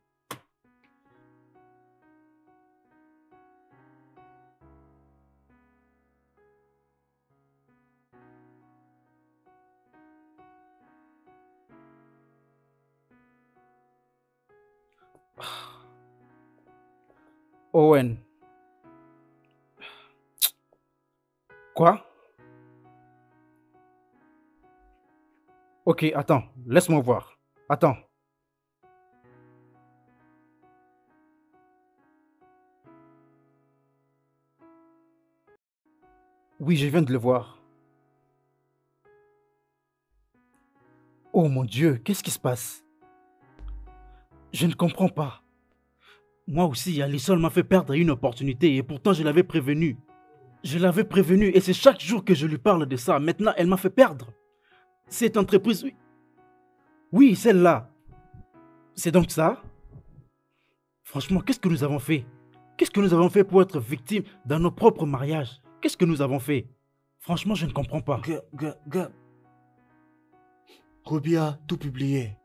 Owen. Quoi? Ok, attends, laisse-moi voir. Attends. Oui, je viens de le voir. Oh mon Dieu, qu'est-ce qui se passe? Je ne comprends pas. Moi aussi, Allison m'a fait perdre une opportunité et pourtant je l'avais prévenu. Je l'avais prévenu et c'est chaque jour que je lui parle de ça. Maintenant, elle m'a fait perdre. Cette entreprise, oui. Oui, celle-là. C'est donc ça? Franchement, qu'est-ce que nous avons fait? Qu'est-ce que nous avons fait pour être victimes dans nos propres mariages? Qu'est-ce que nous avons fait? Franchement, je ne comprends pas. Ruby a tout publié.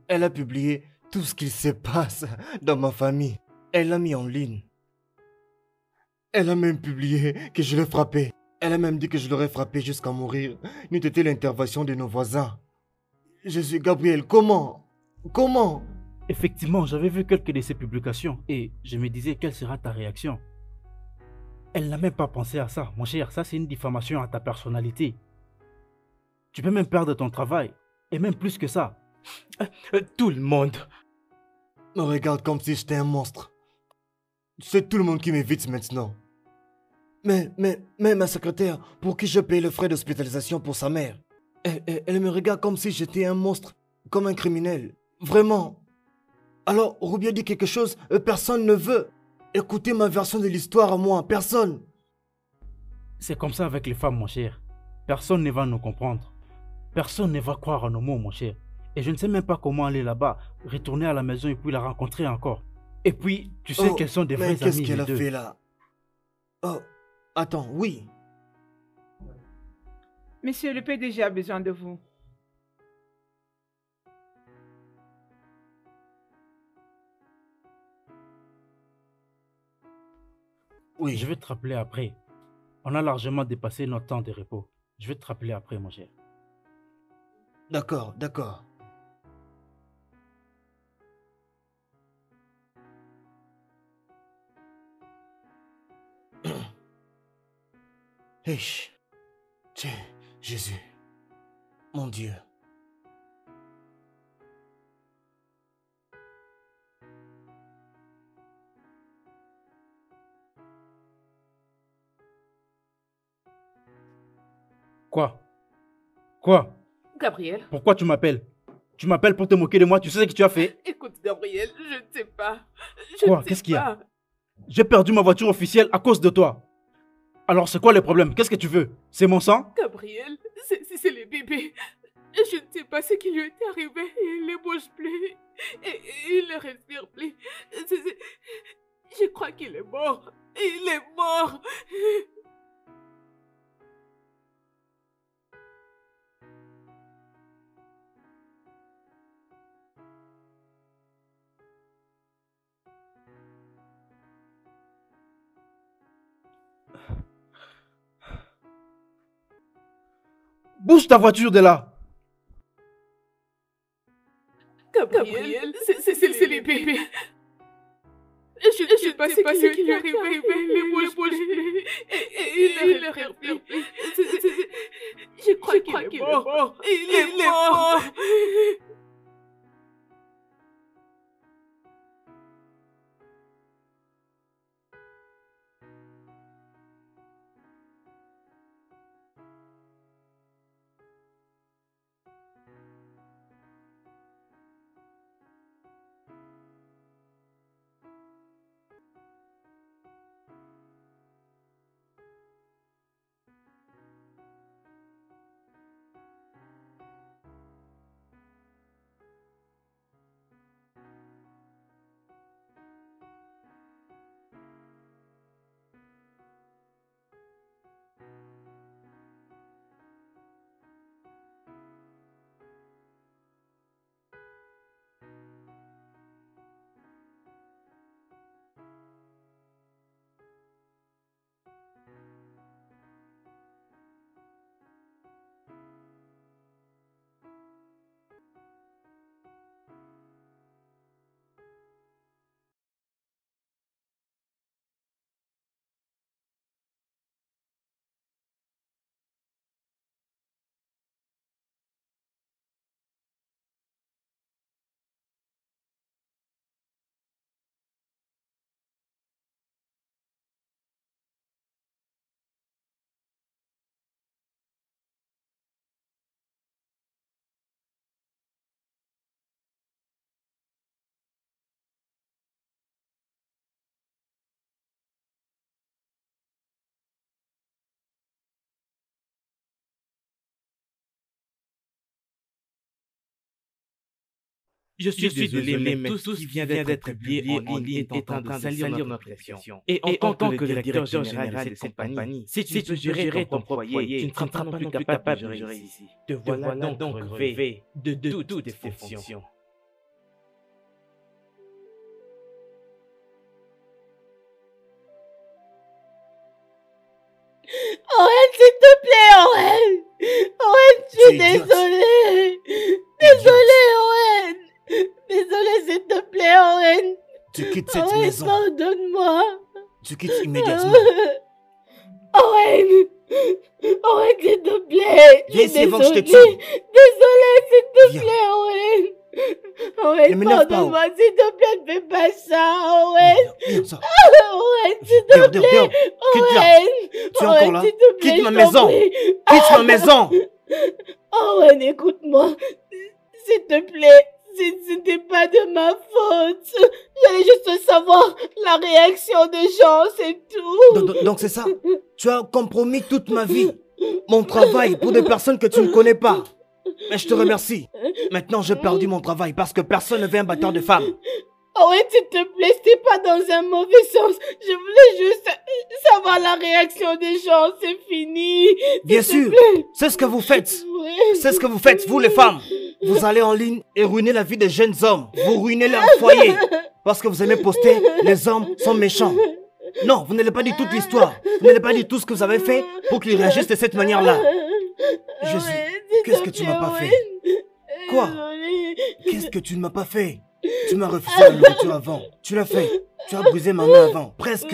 Elle a publié tout ce qui se passe dans ma famille. Elle l'a mis en ligne. Elle a même publié que je l'ai frappé. Elle a même dit que je l'aurais frappé jusqu'à mourir. N'eût été l'intervention de nos voisins. Je suis Gabriel, comment? Comment? Effectivement, j'avais vu quelques de ses publications et je me disais quelle sera ta réaction. Elle n'a même pas pensé à ça. Mon cher, ça c'est une diffamation à ta personnalité. Tu peux même perdre ton travail. Et même plus que ça. Tout le monde. Me regarde comme si j'étais un monstre. C'est tout le monde qui m'évite maintenant. Mais ma secrétaire, pour qui je paye le frais d'hospitalisation pour sa mère, elle me regarde comme si j'étais un monstre, comme un criminel. Vraiment. Alors, Ruby a dit quelque chose, personne ne veut écouter ma version de l'histoire à moi, personne. C'est comme ça avec les femmes, mon cher. Personne ne va nous comprendre. Personne ne va croire à nos mots, mon cher. Et je ne sais même pas comment aller là-bas, retourner à la maison et puis la rencontrer encore. Et puis, tu sais qu'elles sont des vrais amis. Mais qu'est-ce qu'elle a les deux. fait là? Oh, attends, oui. Monsieur, le PDG a besoin de vous. Oui, Je vais te rappeler après. On a largement dépassé notre temps de repos. Je vais te rappeler après, mon cher. d'accord, d'accord. Hey, tiens, Jésus, mon Dieu. Quoi? Quoi? Gabriel, Pourquoi tu m'appelles? Tu m'appelles pour te moquer de moi, tu sais ce que tu as fait? écoute, Gabriel, je ne sais pas. Je Quoi? ne sais Qu'est-ce qu'il y a? pas. J'ai perdu ma voiture officielle à cause de toi. Alors c'est quoi le problème? Qu'est-ce que tu veux? C'est mon sang? Gabriel, c'est le bébé. Je ne sais pas ce qui lui est arrivé. Il ne bouge plus. Et il ne respire plus. Je crois qu'il est mort. Il est mort. Bouge ta voiture de là. Gabriel, c'est le bébé. Je ne sais pas ce qui lui est arrivé. Il ne bouge plus. Et il ne respire plus. Je crois qu'il est mort. Il est mort. Je suis désolé, mais tout ce qui vient d'être publié en ligne est en train de salir notre réputation. Et en tant que le directeur général de cette compagnie, si tu peux gérer ton propre foyer, tu ne seras pas non plus capable de gérer ici. Te voilà donc relevé de toutes tes fonctions. Owen, s'il te plaît, Owen. Owen, je suis désolée. Désolée, Owen. Désolée, s'il te plaît, Owen. Tu quittes cette Owen, maison. pardonne-moi. Tu quittes immédiatement. Owen. Owen, s'il te plaît. Viens ici avant que je te tue. Désolée, s'il te Viens. plaît, Owen. Ne Owen, m'énerve pas, pardonne-moi, s'il te plaît, ne fais pas ça, Owen. Viens, ça. Owen, s'il te Dehors, plaît. dehors, dehors. Quitte là. Owen. Tu es encore là? Owen, s'il te plaît, Quitte ma je t'en maison. prie. Quitte ma maison. Owen, écoute-moi. S'il te plaît, ce n'était pas de ma faute. J'allais juste savoir la réaction des gens, c'est tout. Donc c'est ça. Tu as compromis toute ma vie. Mon travail pour des personnes que tu ne connais pas. Mais je te remercie. Maintenant, j'ai perdu mon travail parce que personne ne veut un batteur de femmes. Owen, s'il te plaît, c'était pas dans un mauvais sens. Je voulais juste savoir la réaction des gens, c'est fini. Bien S'il te sûr, plaît. c'est ce que vous faites. Ouais. C'est ce que vous faites, vous les femmes. Vous allez en ligne et ruinez la vie des jeunes hommes. Vous ruinez leur foyer. Parce que vous aimez poster, les hommes sont méchants. Non, vous n'allez pas dire toute l'histoire. Vous n'allez pas dire tout ce que vous avez fait pour qu'ils réagissent de cette manière-là. Jésus, Owen, s'il qu'est-ce te que tu plaît, m'as pas Owen. fait? Quoi? Désolée. Qu'est-ce que tu ne m'as pas fait? Tu m'as refusé la nourriture avant. Tu l'as fait. Tu as brisé ma main avant. Presque.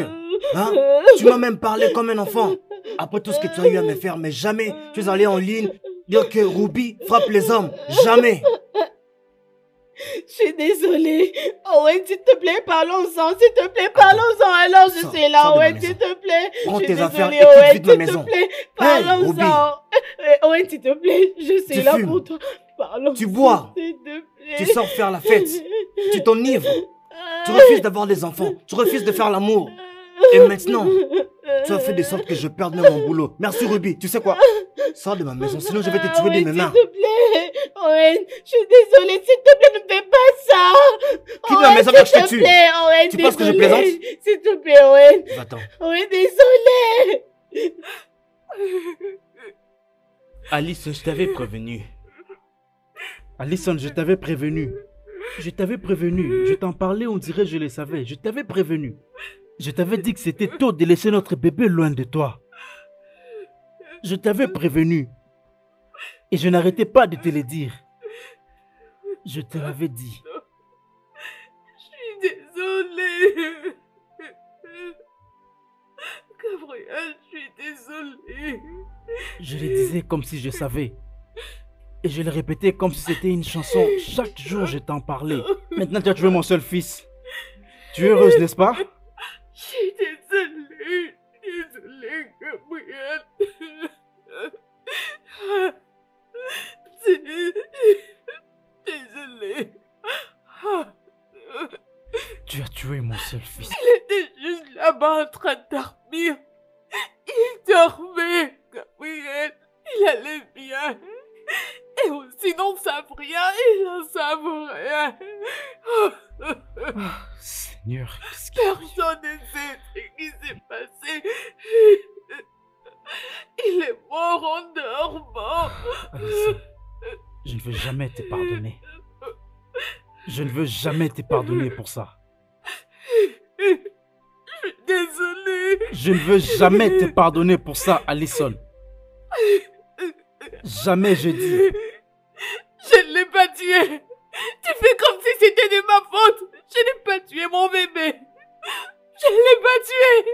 Hein? Tu m'as même parlé comme un enfant. Après tout ce que tu as eu à me faire, mais jamais tu es allé en ligne dire que Ruby frappe les hommes. Jamais. Je suis désolée. Owen, s'il te plaît, parlons-en. S'il te plaît, parlons-en. Alors, je Sors, suis là, sors de ma Owen, maison. s'il te plaît. Prends Je suis tes affaires désolée, et quitte Owen, vite ma s'il te maison. plaît, Hey, Ruby. parlons-en. Owen, s'il te plaît, je suis Tu là fumes. pour toi. Parlons-en. Tu bois. S'il te plaît. Tu sors faire la fête. Tu t'enivres. Tu Tu refuses d'avoir des enfants. Tu refuses de faire l'amour. Et maintenant, tu as fait de sorte que je perde même mon boulot. Merci Ruby. Tu sais quoi? Sors de ma maison, sinon je vais te tuer de mes mains. S'il te plaît, Owen, je suis désolée, s'il te plaît, ne fais pas ça. Quitte ma maison, que je te tue. Owen, Tu penses que je plaisante? S'il te plaît, Owen. Va-t'en. Owen, désolée. Alice, je t'avais prévenu. Alison, je t'avais prévenu. Je t'avais prévenu. Je t'en parlais, on dirait que je le savais. Je t'avais prévenu. Je t'avais dit que c'était tôt de laisser notre bébé loin de toi. Je t'avais prévenu. Et je n'arrêtais pas de te le dire. Je te l'avais dit. Je suis désolée. Gabriel, je suis désolée. Je le disais comme si je savais. Et je le répétais comme si c'était une chanson. Chaque jour, je t'en parlais. Maintenant, tu as tué mon seul fils. Tu es heureuse, n'est-ce pas? Je suis désolée. Désolée, Gabriel. Désolée. Tu as tué mon seul fils. Il était juste là-bas en train de dormir. Il dormait, Gabriel. Il allait bien. Et aussi n'en savent rien, ils n'en savent rien. Seigneur, qu'est-ce qui... Personne ne sait ce qui s'est passé. Il est mort en dormant. Alison, je ne veux jamais te pardonner. Je ne veux jamais te pardonner pour ça. Je suis désolée. Je ne veux jamais te pardonner pour ça, Alison. Jamais, je dis. Je ne l'ai pas tué. Tu fais comme si c'était de ma faute. Je n'ai pas tué mon bébé. Je ne l'ai pas tué.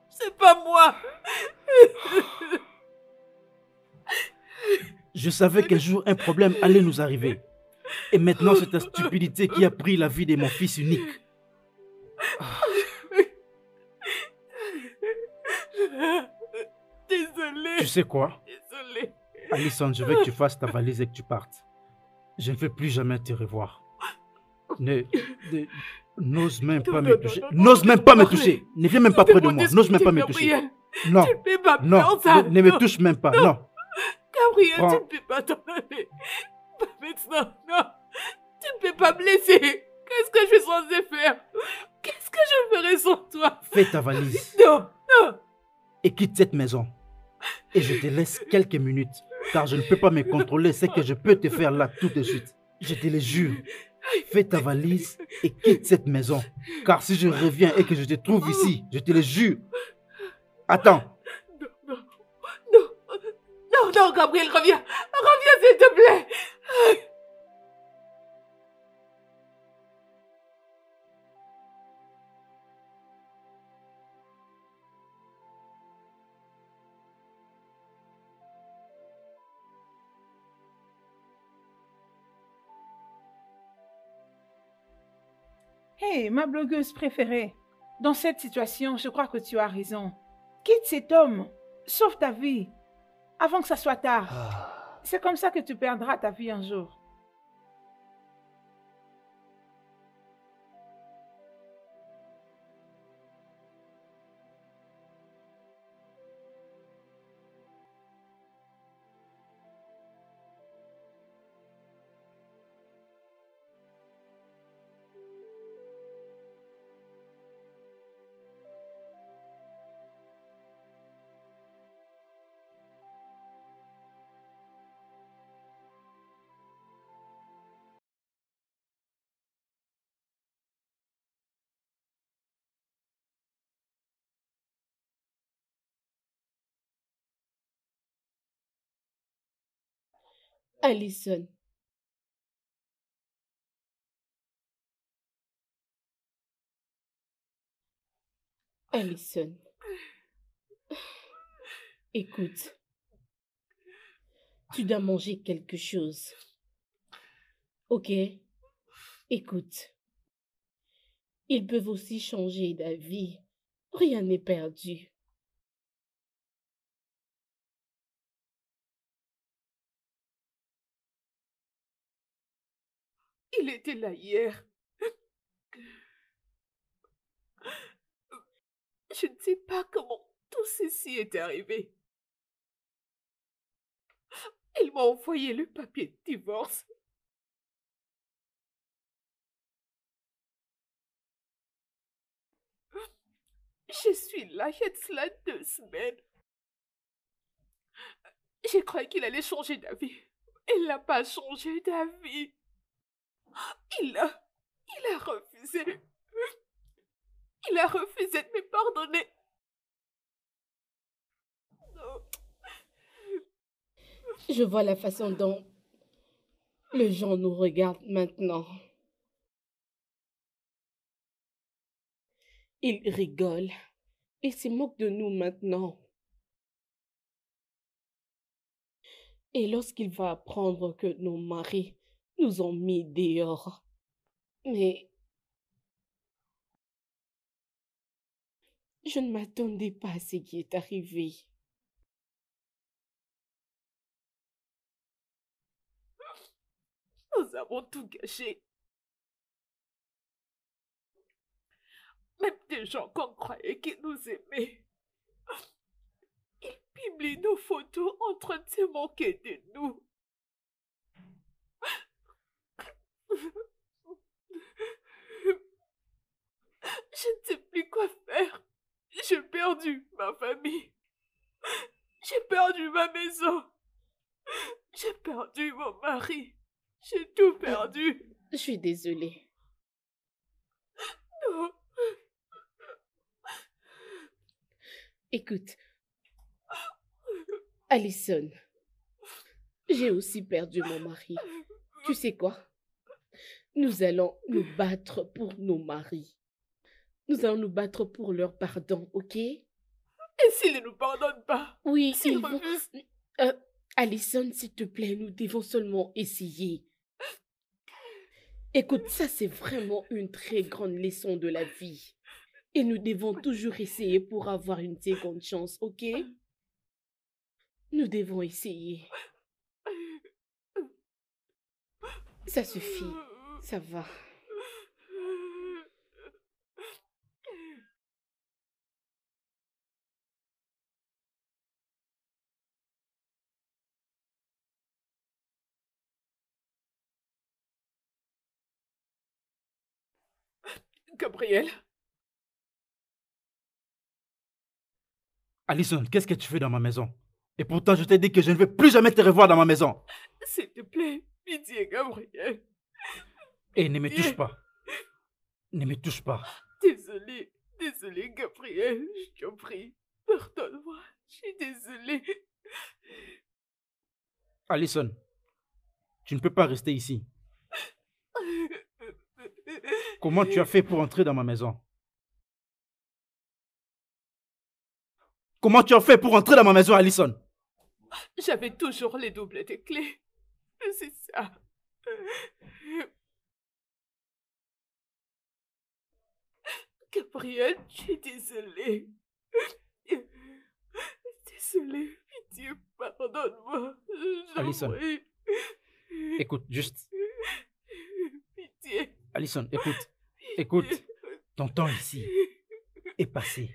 C'est pas moi. Je savais qu'un jour un problème allait nous arriver. Et maintenant, c'est ta stupidité qui a pris la vie de mon fils unique. Désolée. Tu sais quoi? Désolée. Alison, je veux que tu fasses ta valise et que tu partes. Je ne veux plus jamais te revoir. N'ose même pas me toucher. N'ose même pas me toucher. Ne viens même pas près de moi. N'ose même pas me toucher. Non, non, ne me touche même pas. Non. Gabriel, tu ne peux pas t'en aller. Pas maintenant, non. Tu ne peux pas me laisser. Qu'est-ce que je suis censée faire? Qu'est-ce que je ferai sans toi? Fais ta valise. Non, non. Et quitte cette maison. Et je te laisse quelques minutes. Car je ne peux pas me contrôler ce que je peux te faire là tout de suite. Je te le jure. Fais ta valise et quitte cette maison. Car si je reviens et que je te trouve ici, je te le jure. Attends. Non, Gabriel, reviens. Reviens, s'il te plaît. Hé, ma blogueuse préférée, dans cette situation, je crois que tu as raison. Quitte cet homme, sauve ta vie, avant que ça soit tard. C'est comme ça que tu perdras ta vie un jour. Alison. Alison. Écoute. Tu dois manger quelque chose. Ok? Écoute. Ils peuvent aussi changer d'avis. Rien n'est perdu. Il était là hier. Je ne sais pas comment tout ceci est arrivé. Il m'a envoyé le papier de divorce. Je suis là, il y a de cela 2 semaines. J'ai cru qu'il allait changer d'avis. Il n'a pas changé d'avis. Il a refusé. Il a refusé de me pardonner. Je vois la façon dont les gens nous regardent maintenant. Ils rigolent. Ils se moquent de nous maintenant. Et lorsqu'il va apprendre que nos maris nous ont mis dehors. Mais je ne m'attendais pas à ce qui est arrivé. Nous avons tout gâché. Même des gens qu'on croyait qu'ils nous aimaient. Ils publient nos photos en train de se moquer de nous. Je ne sais plus quoi faire. J'ai perdu ma famille. J'ai perdu ma maison. J'ai perdu mon mari. J'ai tout perdu. Je suis désolée. Non. Écoute, Alison, j'ai aussi perdu mon mari. Tu sais quoi? Nous allons nous battre pour nos maris. Nous allons nous battre pour leur pardon, ok? Et s'ils ne nous pardonnent pas? Oui, s'ils ils vont... refusent? Alison, s'il te plaît, nous devons seulement essayer. Écoute, ça c'est vraiment une très grande leçon de la vie. Et nous devons toujours essayer pour avoir une seconde chance, ok? Nous devons essayer. Ça suffit, ça va. Gabriel, Alison, qu'est-ce que tu fais dans ma maison? Et pourtant, je t'ai dit que je ne vais plus jamais te revoir dans ma maison. s'il te plaît, pitié, Gabriel. Et ne me touche pas. Ne me touche pas. Désolée, Gabriel, je t'en prie. Pardonne-moi, je suis désolée. Alison, tu ne peux pas rester ici. Comment tu as fait pour entrer dans ma maison? Comment tu as fait pour entrer dans ma maison, Alison? J'avais toujours les doubles des clés. C'est ça. Gabriel, je suis désolée. Désolée, pitié, pardonne-moi. Alison, écoute, juste. Pitié. Alison, écoute. Ton temps ici est passé.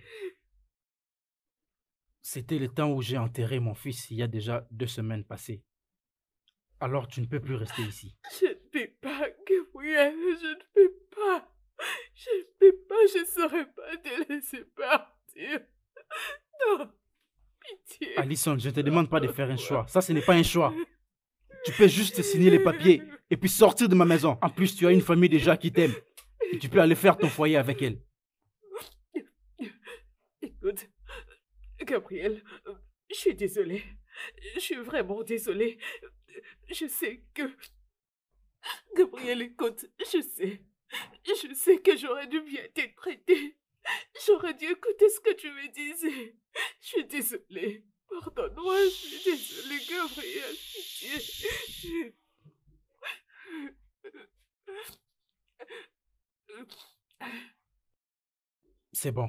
C'était le temps où j'ai enterré mon fils il y a déjà 2 semaines passées. Alors tu ne peux plus rester ici. Je ne peux pas, Gabriel, je ne peux pas. Je ne peux pas, je ne saurais pas te laisser partir. Non, pitié. Alison, je ne te demande pas de faire un choix. Ça, ce n'est pas un choix. Tu peux juste signer les papiers et puis sortir de ma maison. En plus, tu as une famille déjà qui t'aime. Et tu peux aller faire ton foyer avec elle. Écoute, Gabriel, je suis désolée. Je suis vraiment désolée. Je sais que... Gabriel, écoute, je sais que j'aurais dû bien t'être traitée. J'aurais dû écouter ce que tu me disais. Je suis désolée. Pardonne-moi, je suis désolée, Gabriel. Pitié. C'est bon.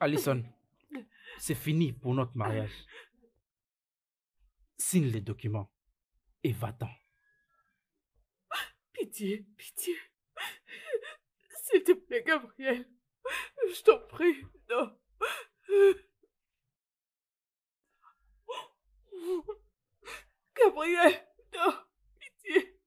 Alison, c'est fini pour notre mariage. Signe les documents et va-t'en. Pitié. S'il te plaît, Gabriel. Je t'en prie, non. Gabriel, non, pitié.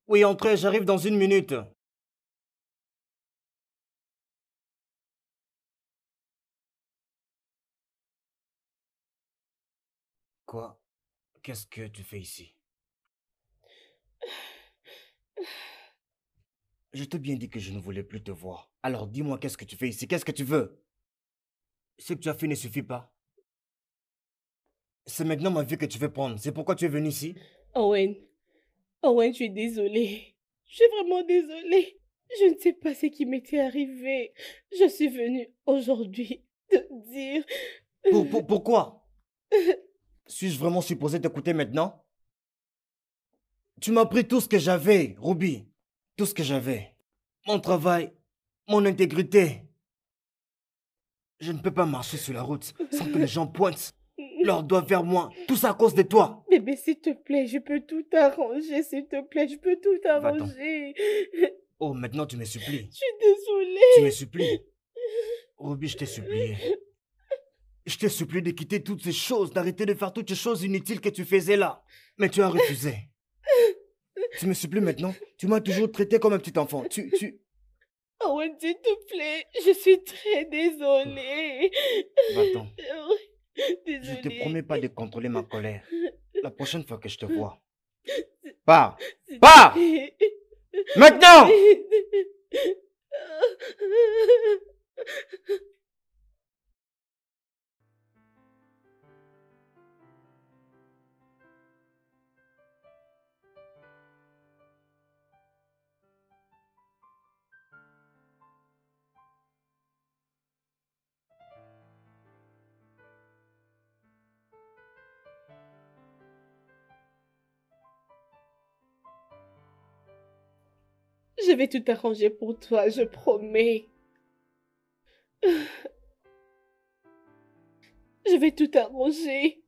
Oui, entrez, j'arrive dans 1 minute. Quoi? Qu'est-ce que tu fais ici? Je t'ai bien dit que je ne voulais plus te voir. Alors dis-moi, qu'est-ce que tu fais ici? Qu'est-ce que tu veux? Ce que tu as fait ne suffit pas. C'est maintenant ma vie que tu veux prendre. C'est pourquoi tu es venu ici? Owen, Owen, je suis désolée. Je suis vraiment désolée. Je ne sais pas ce qui m'était arrivé. Je suis venue aujourd'hui te dire... Pourquoi? Suis-je vraiment supposé t'écouter maintenant? Tu m'as pris tout ce que j'avais, Ruby. Tout ce que j'avais. Mon travail, mon intégrité. Je ne peux pas marcher sur la route sans que les gens pointent leurs doigts vers moi. Tout ça à cause de toi. Bébé, s'il te plaît, je peux tout arranger, s'il te plaît, je peux tout arranger. Oh, maintenant tu me supplies. Je suis désolée. Tu me supplies. Ruby, je t'ai supplié. Je t'ai supplié de quitter toutes ces choses, d'arrêter de faire toutes ces choses inutiles que tu faisais là. Mais tu as refusé. Tu me supplies maintenant. Tu m'as toujours traité comme un petit enfant. Owen, s'il te plaît, je suis très désolée. Va-t'en. Désolée. Je te promets pas de contrôler ma colère. La prochaine fois que je te vois. Pars! Pars! Maintenant! Je vais tout arranger pour toi, je promets. Je vais tout arranger.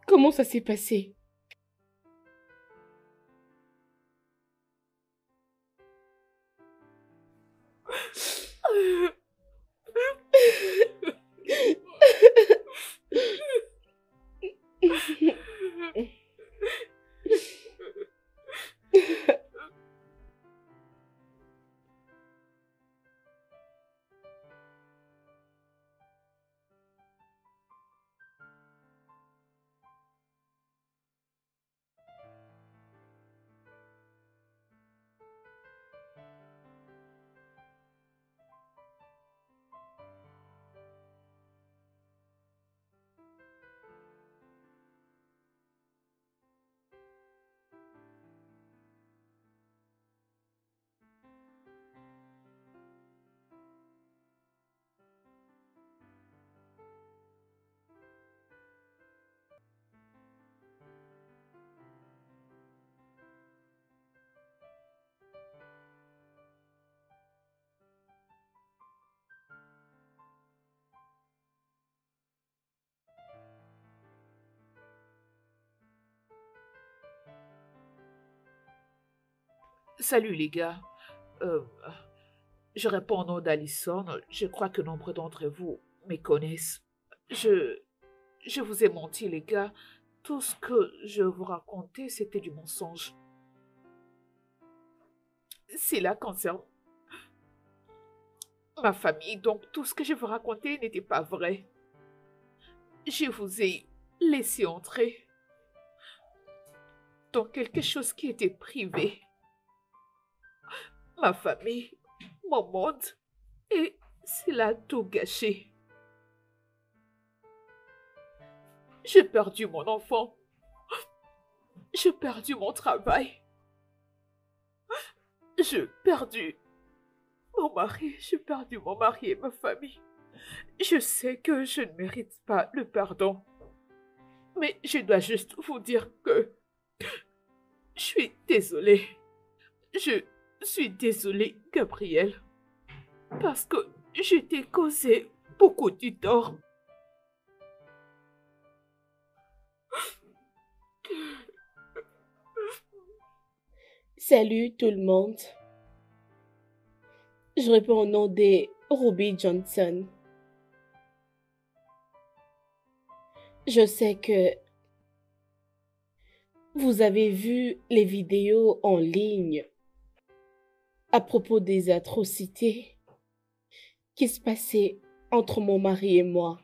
Comment ça s'est passé? Salut les gars. Je réponds au nom d'Alison. Je crois que nombre d'entre vous me connaissent. Je vous ai menti les gars. Tout ce que je vous racontais, c'était du mensonge. Cela concerne ma famille, donc tout ce que je vous racontais n'était pas vrai. Je vous ai laissé entrer dans quelque chose qui était privé. Ma famille, mon monde, et cela a tout gâché. J'ai perdu mon enfant. J'ai perdu mon travail. J'ai perdu mon mari. J'ai perdu mon mari et ma famille. Je sais que je ne mérite pas le pardon. Mais je dois juste vous dire que je suis désolée. Je suis désolée, Gabriel. Parce que je t'ai causé beaucoup de tort. Salut tout le monde. Je réponds au nom de Ruby Johnson. Je sais que vous avez vu les vidéos en ligne à propos des atrocités qui se passaient entre mon mari et moi.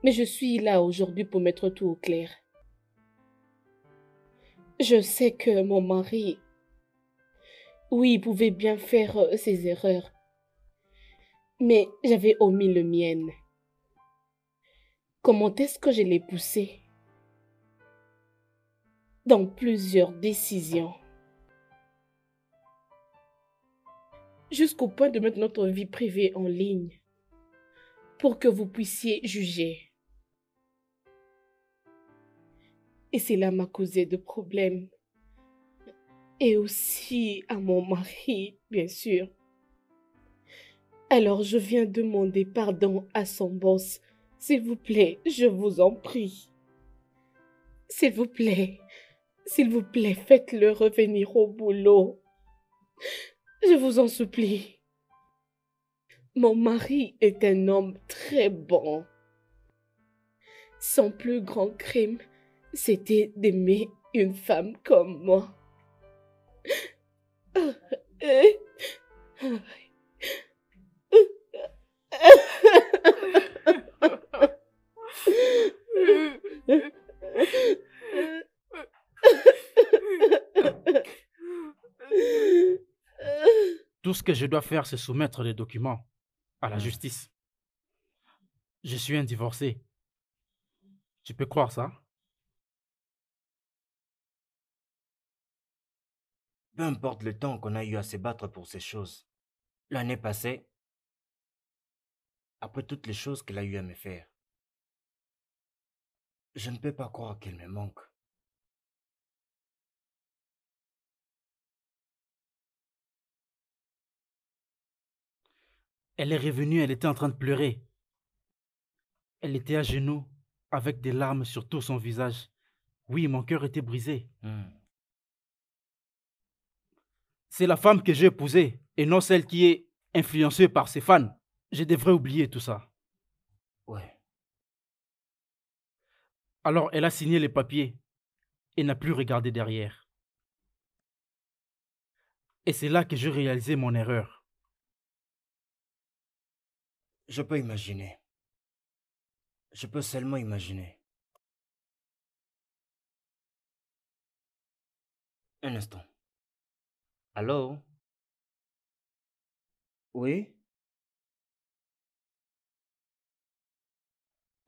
Mais je suis là aujourd'hui pour mettre tout au clair. Je sais que mon mari, oui, il pouvait bien faire ses erreurs, mais j'avais omis le mien. Comment est-ce que je l'ai poussé dans plusieurs décisions, jusqu'au point de mettre notre vie privée en ligne pour que vous puissiez juger. Et cela m'a causé de problèmes. Et aussi à mon mari, bien sûr. Alors je viens demander pardon à son boss. S'il vous plaît, je vous en prie. S'il vous plaît, faites-le revenir au boulot. Je vous en supplie. Mon mari est un homme très bon. Son plus grand crime, c'était d'aimer une femme comme moi. Tout ce que je dois faire, c'est soumettre les documents à la justice. Je suis un divorcé. Tu peux croire ça? Peu importe le temps qu'on a eu à se battre pour ces choses. L'année passée, après toutes les choses qu'elle a eu à me faire, je ne peux pas croire qu'elle me manque. Elle est revenue, elle était en train de pleurer. Elle était à genoux, avec des larmes sur tout son visage. Oui, mon cœur était brisé. C'est la femme que j'ai épousée, et non celle qui est influencée par ses fans. Je devrais oublier tout ça. Ouais. Alors elle a signé les papiers et n'a plus regardé derrière. Et c'est là que j'ai réalisé mon erreur. Je peux imaginer. Je peux seulement imaginer. Un instant. Allô? Oui?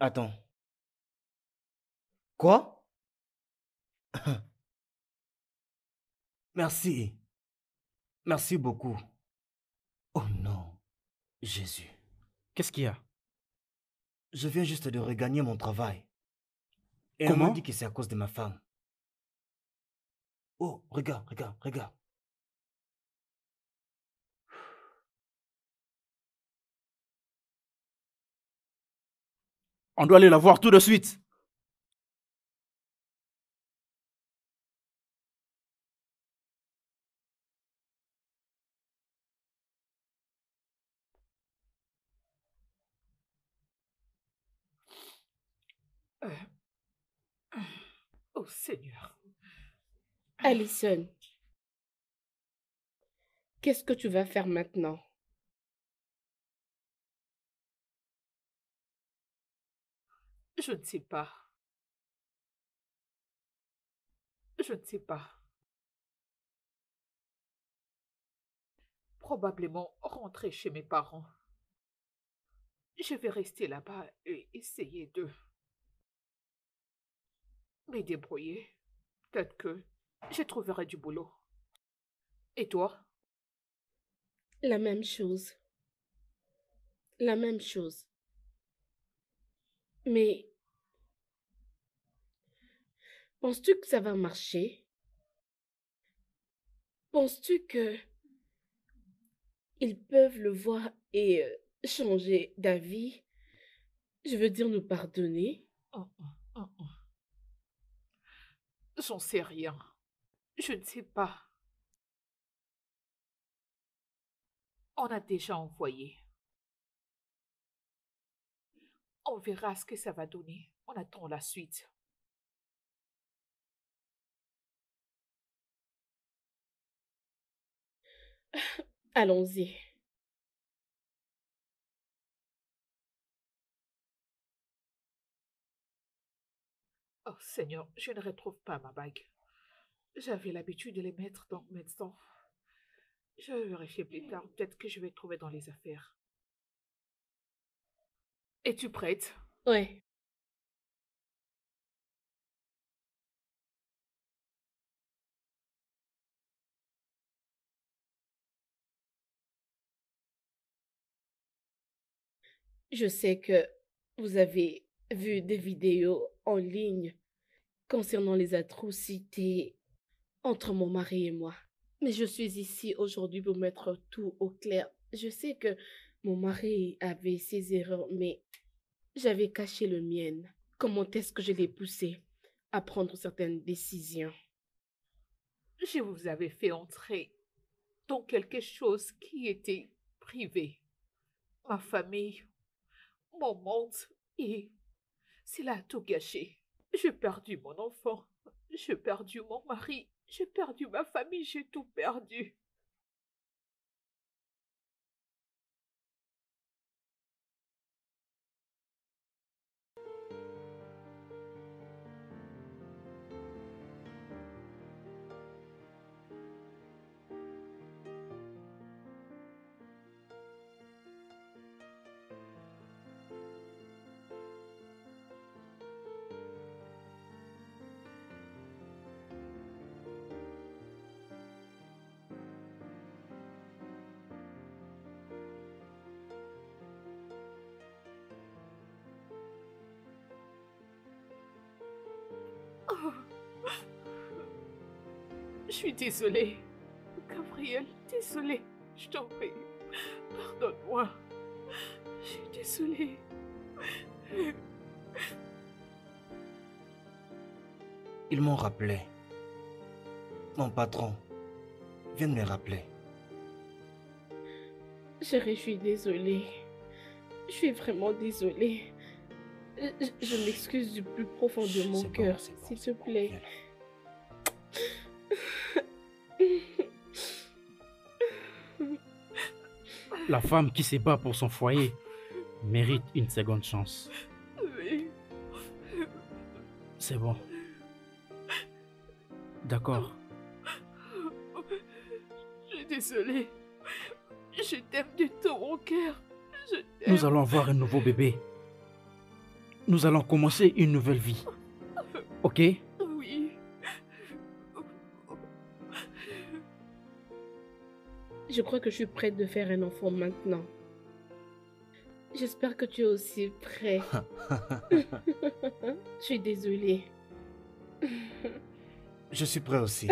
Attends. Quoi? Merci. Merci beaucoup. Oh non, Jésus. Qu'est-ce qu'il y a? Je viens juste de regagner mon travail. Et on Comment? m'a dit que c'est à cause de ma femme. Oh, regarde, regarde, regarde. On doit aller la voir tout de suite. Oh Seigneur. Allison, qu'est-ce que tu vas faire maintenant? Je ne sais pas. Je ne sais pas. Probablement rentrer chez mes parents. Je vais rester là-bas et essayer de me débrouiller. Peut-être que je trouverai du boulot. Et toi? La même chose. La même chose. Mais penses-tu que ça va marcher? Penses-tu que ils peuvent le voir et changer d'avis? Je veux dire nous pardonner? Oh, oh, oh, oh. J'en sais rien. Je ne sais pas. On a déjà envoyé. On verra ce que ça va donner. On attend la suite. Allons-y. Oh Seigneur, je ne retrouve pas ma bague. J'avais l'habitude de les mettre dans mes dents. Je vais vérifier plus tard. Peut-être que je vais trouver dans les affaires. Es-tu prête? Ouais. Je sais que vous avez vu des vidéos en ligne concernant les atrocités entre mon mari et moi. Mais je suis ici aujourd'hui pour mettre tout au clair. Je sais que mon mari avait ses erreurs, mais j'avais caché le mien. Comment est-ce que je l'ai poussé à prendre certaines décisions? Je vous avais fait entrer dans quelque chose qui était privé. Ma famille, mon monde, et cela a tout gâché. J'ai perdu mon enfant, j'ai perdu mon mari, j'ai perdu ma famille, j'ai tout perdu. Oh. Je suis désolée. Gabriel, désolée. Je t'en prie. Pardonne-moi. Je suis désolée. Ils m'ont rappelé. Mon patron vient de me rappeler. Chérie, je suis désolée. Je suis vraiment désolée. Je m'excuse du plus profond de mon cœur, s'il te plaît. La femme qui se bat pour son foyer mérite une seconde chance. Oui. C'est bon. D'accord. Je suis désolée. Je t'aime de tout mon cœur. Je t'aime. Nous allons avoir un nouveau bébé. Nous allons commencer une nouvelle vie. Ok? Oui. Je crois que je suis prête de faire un enfant maintenant. J'espère que tu es aussi prêt. Je suis désolée. Je suis prêt aussi.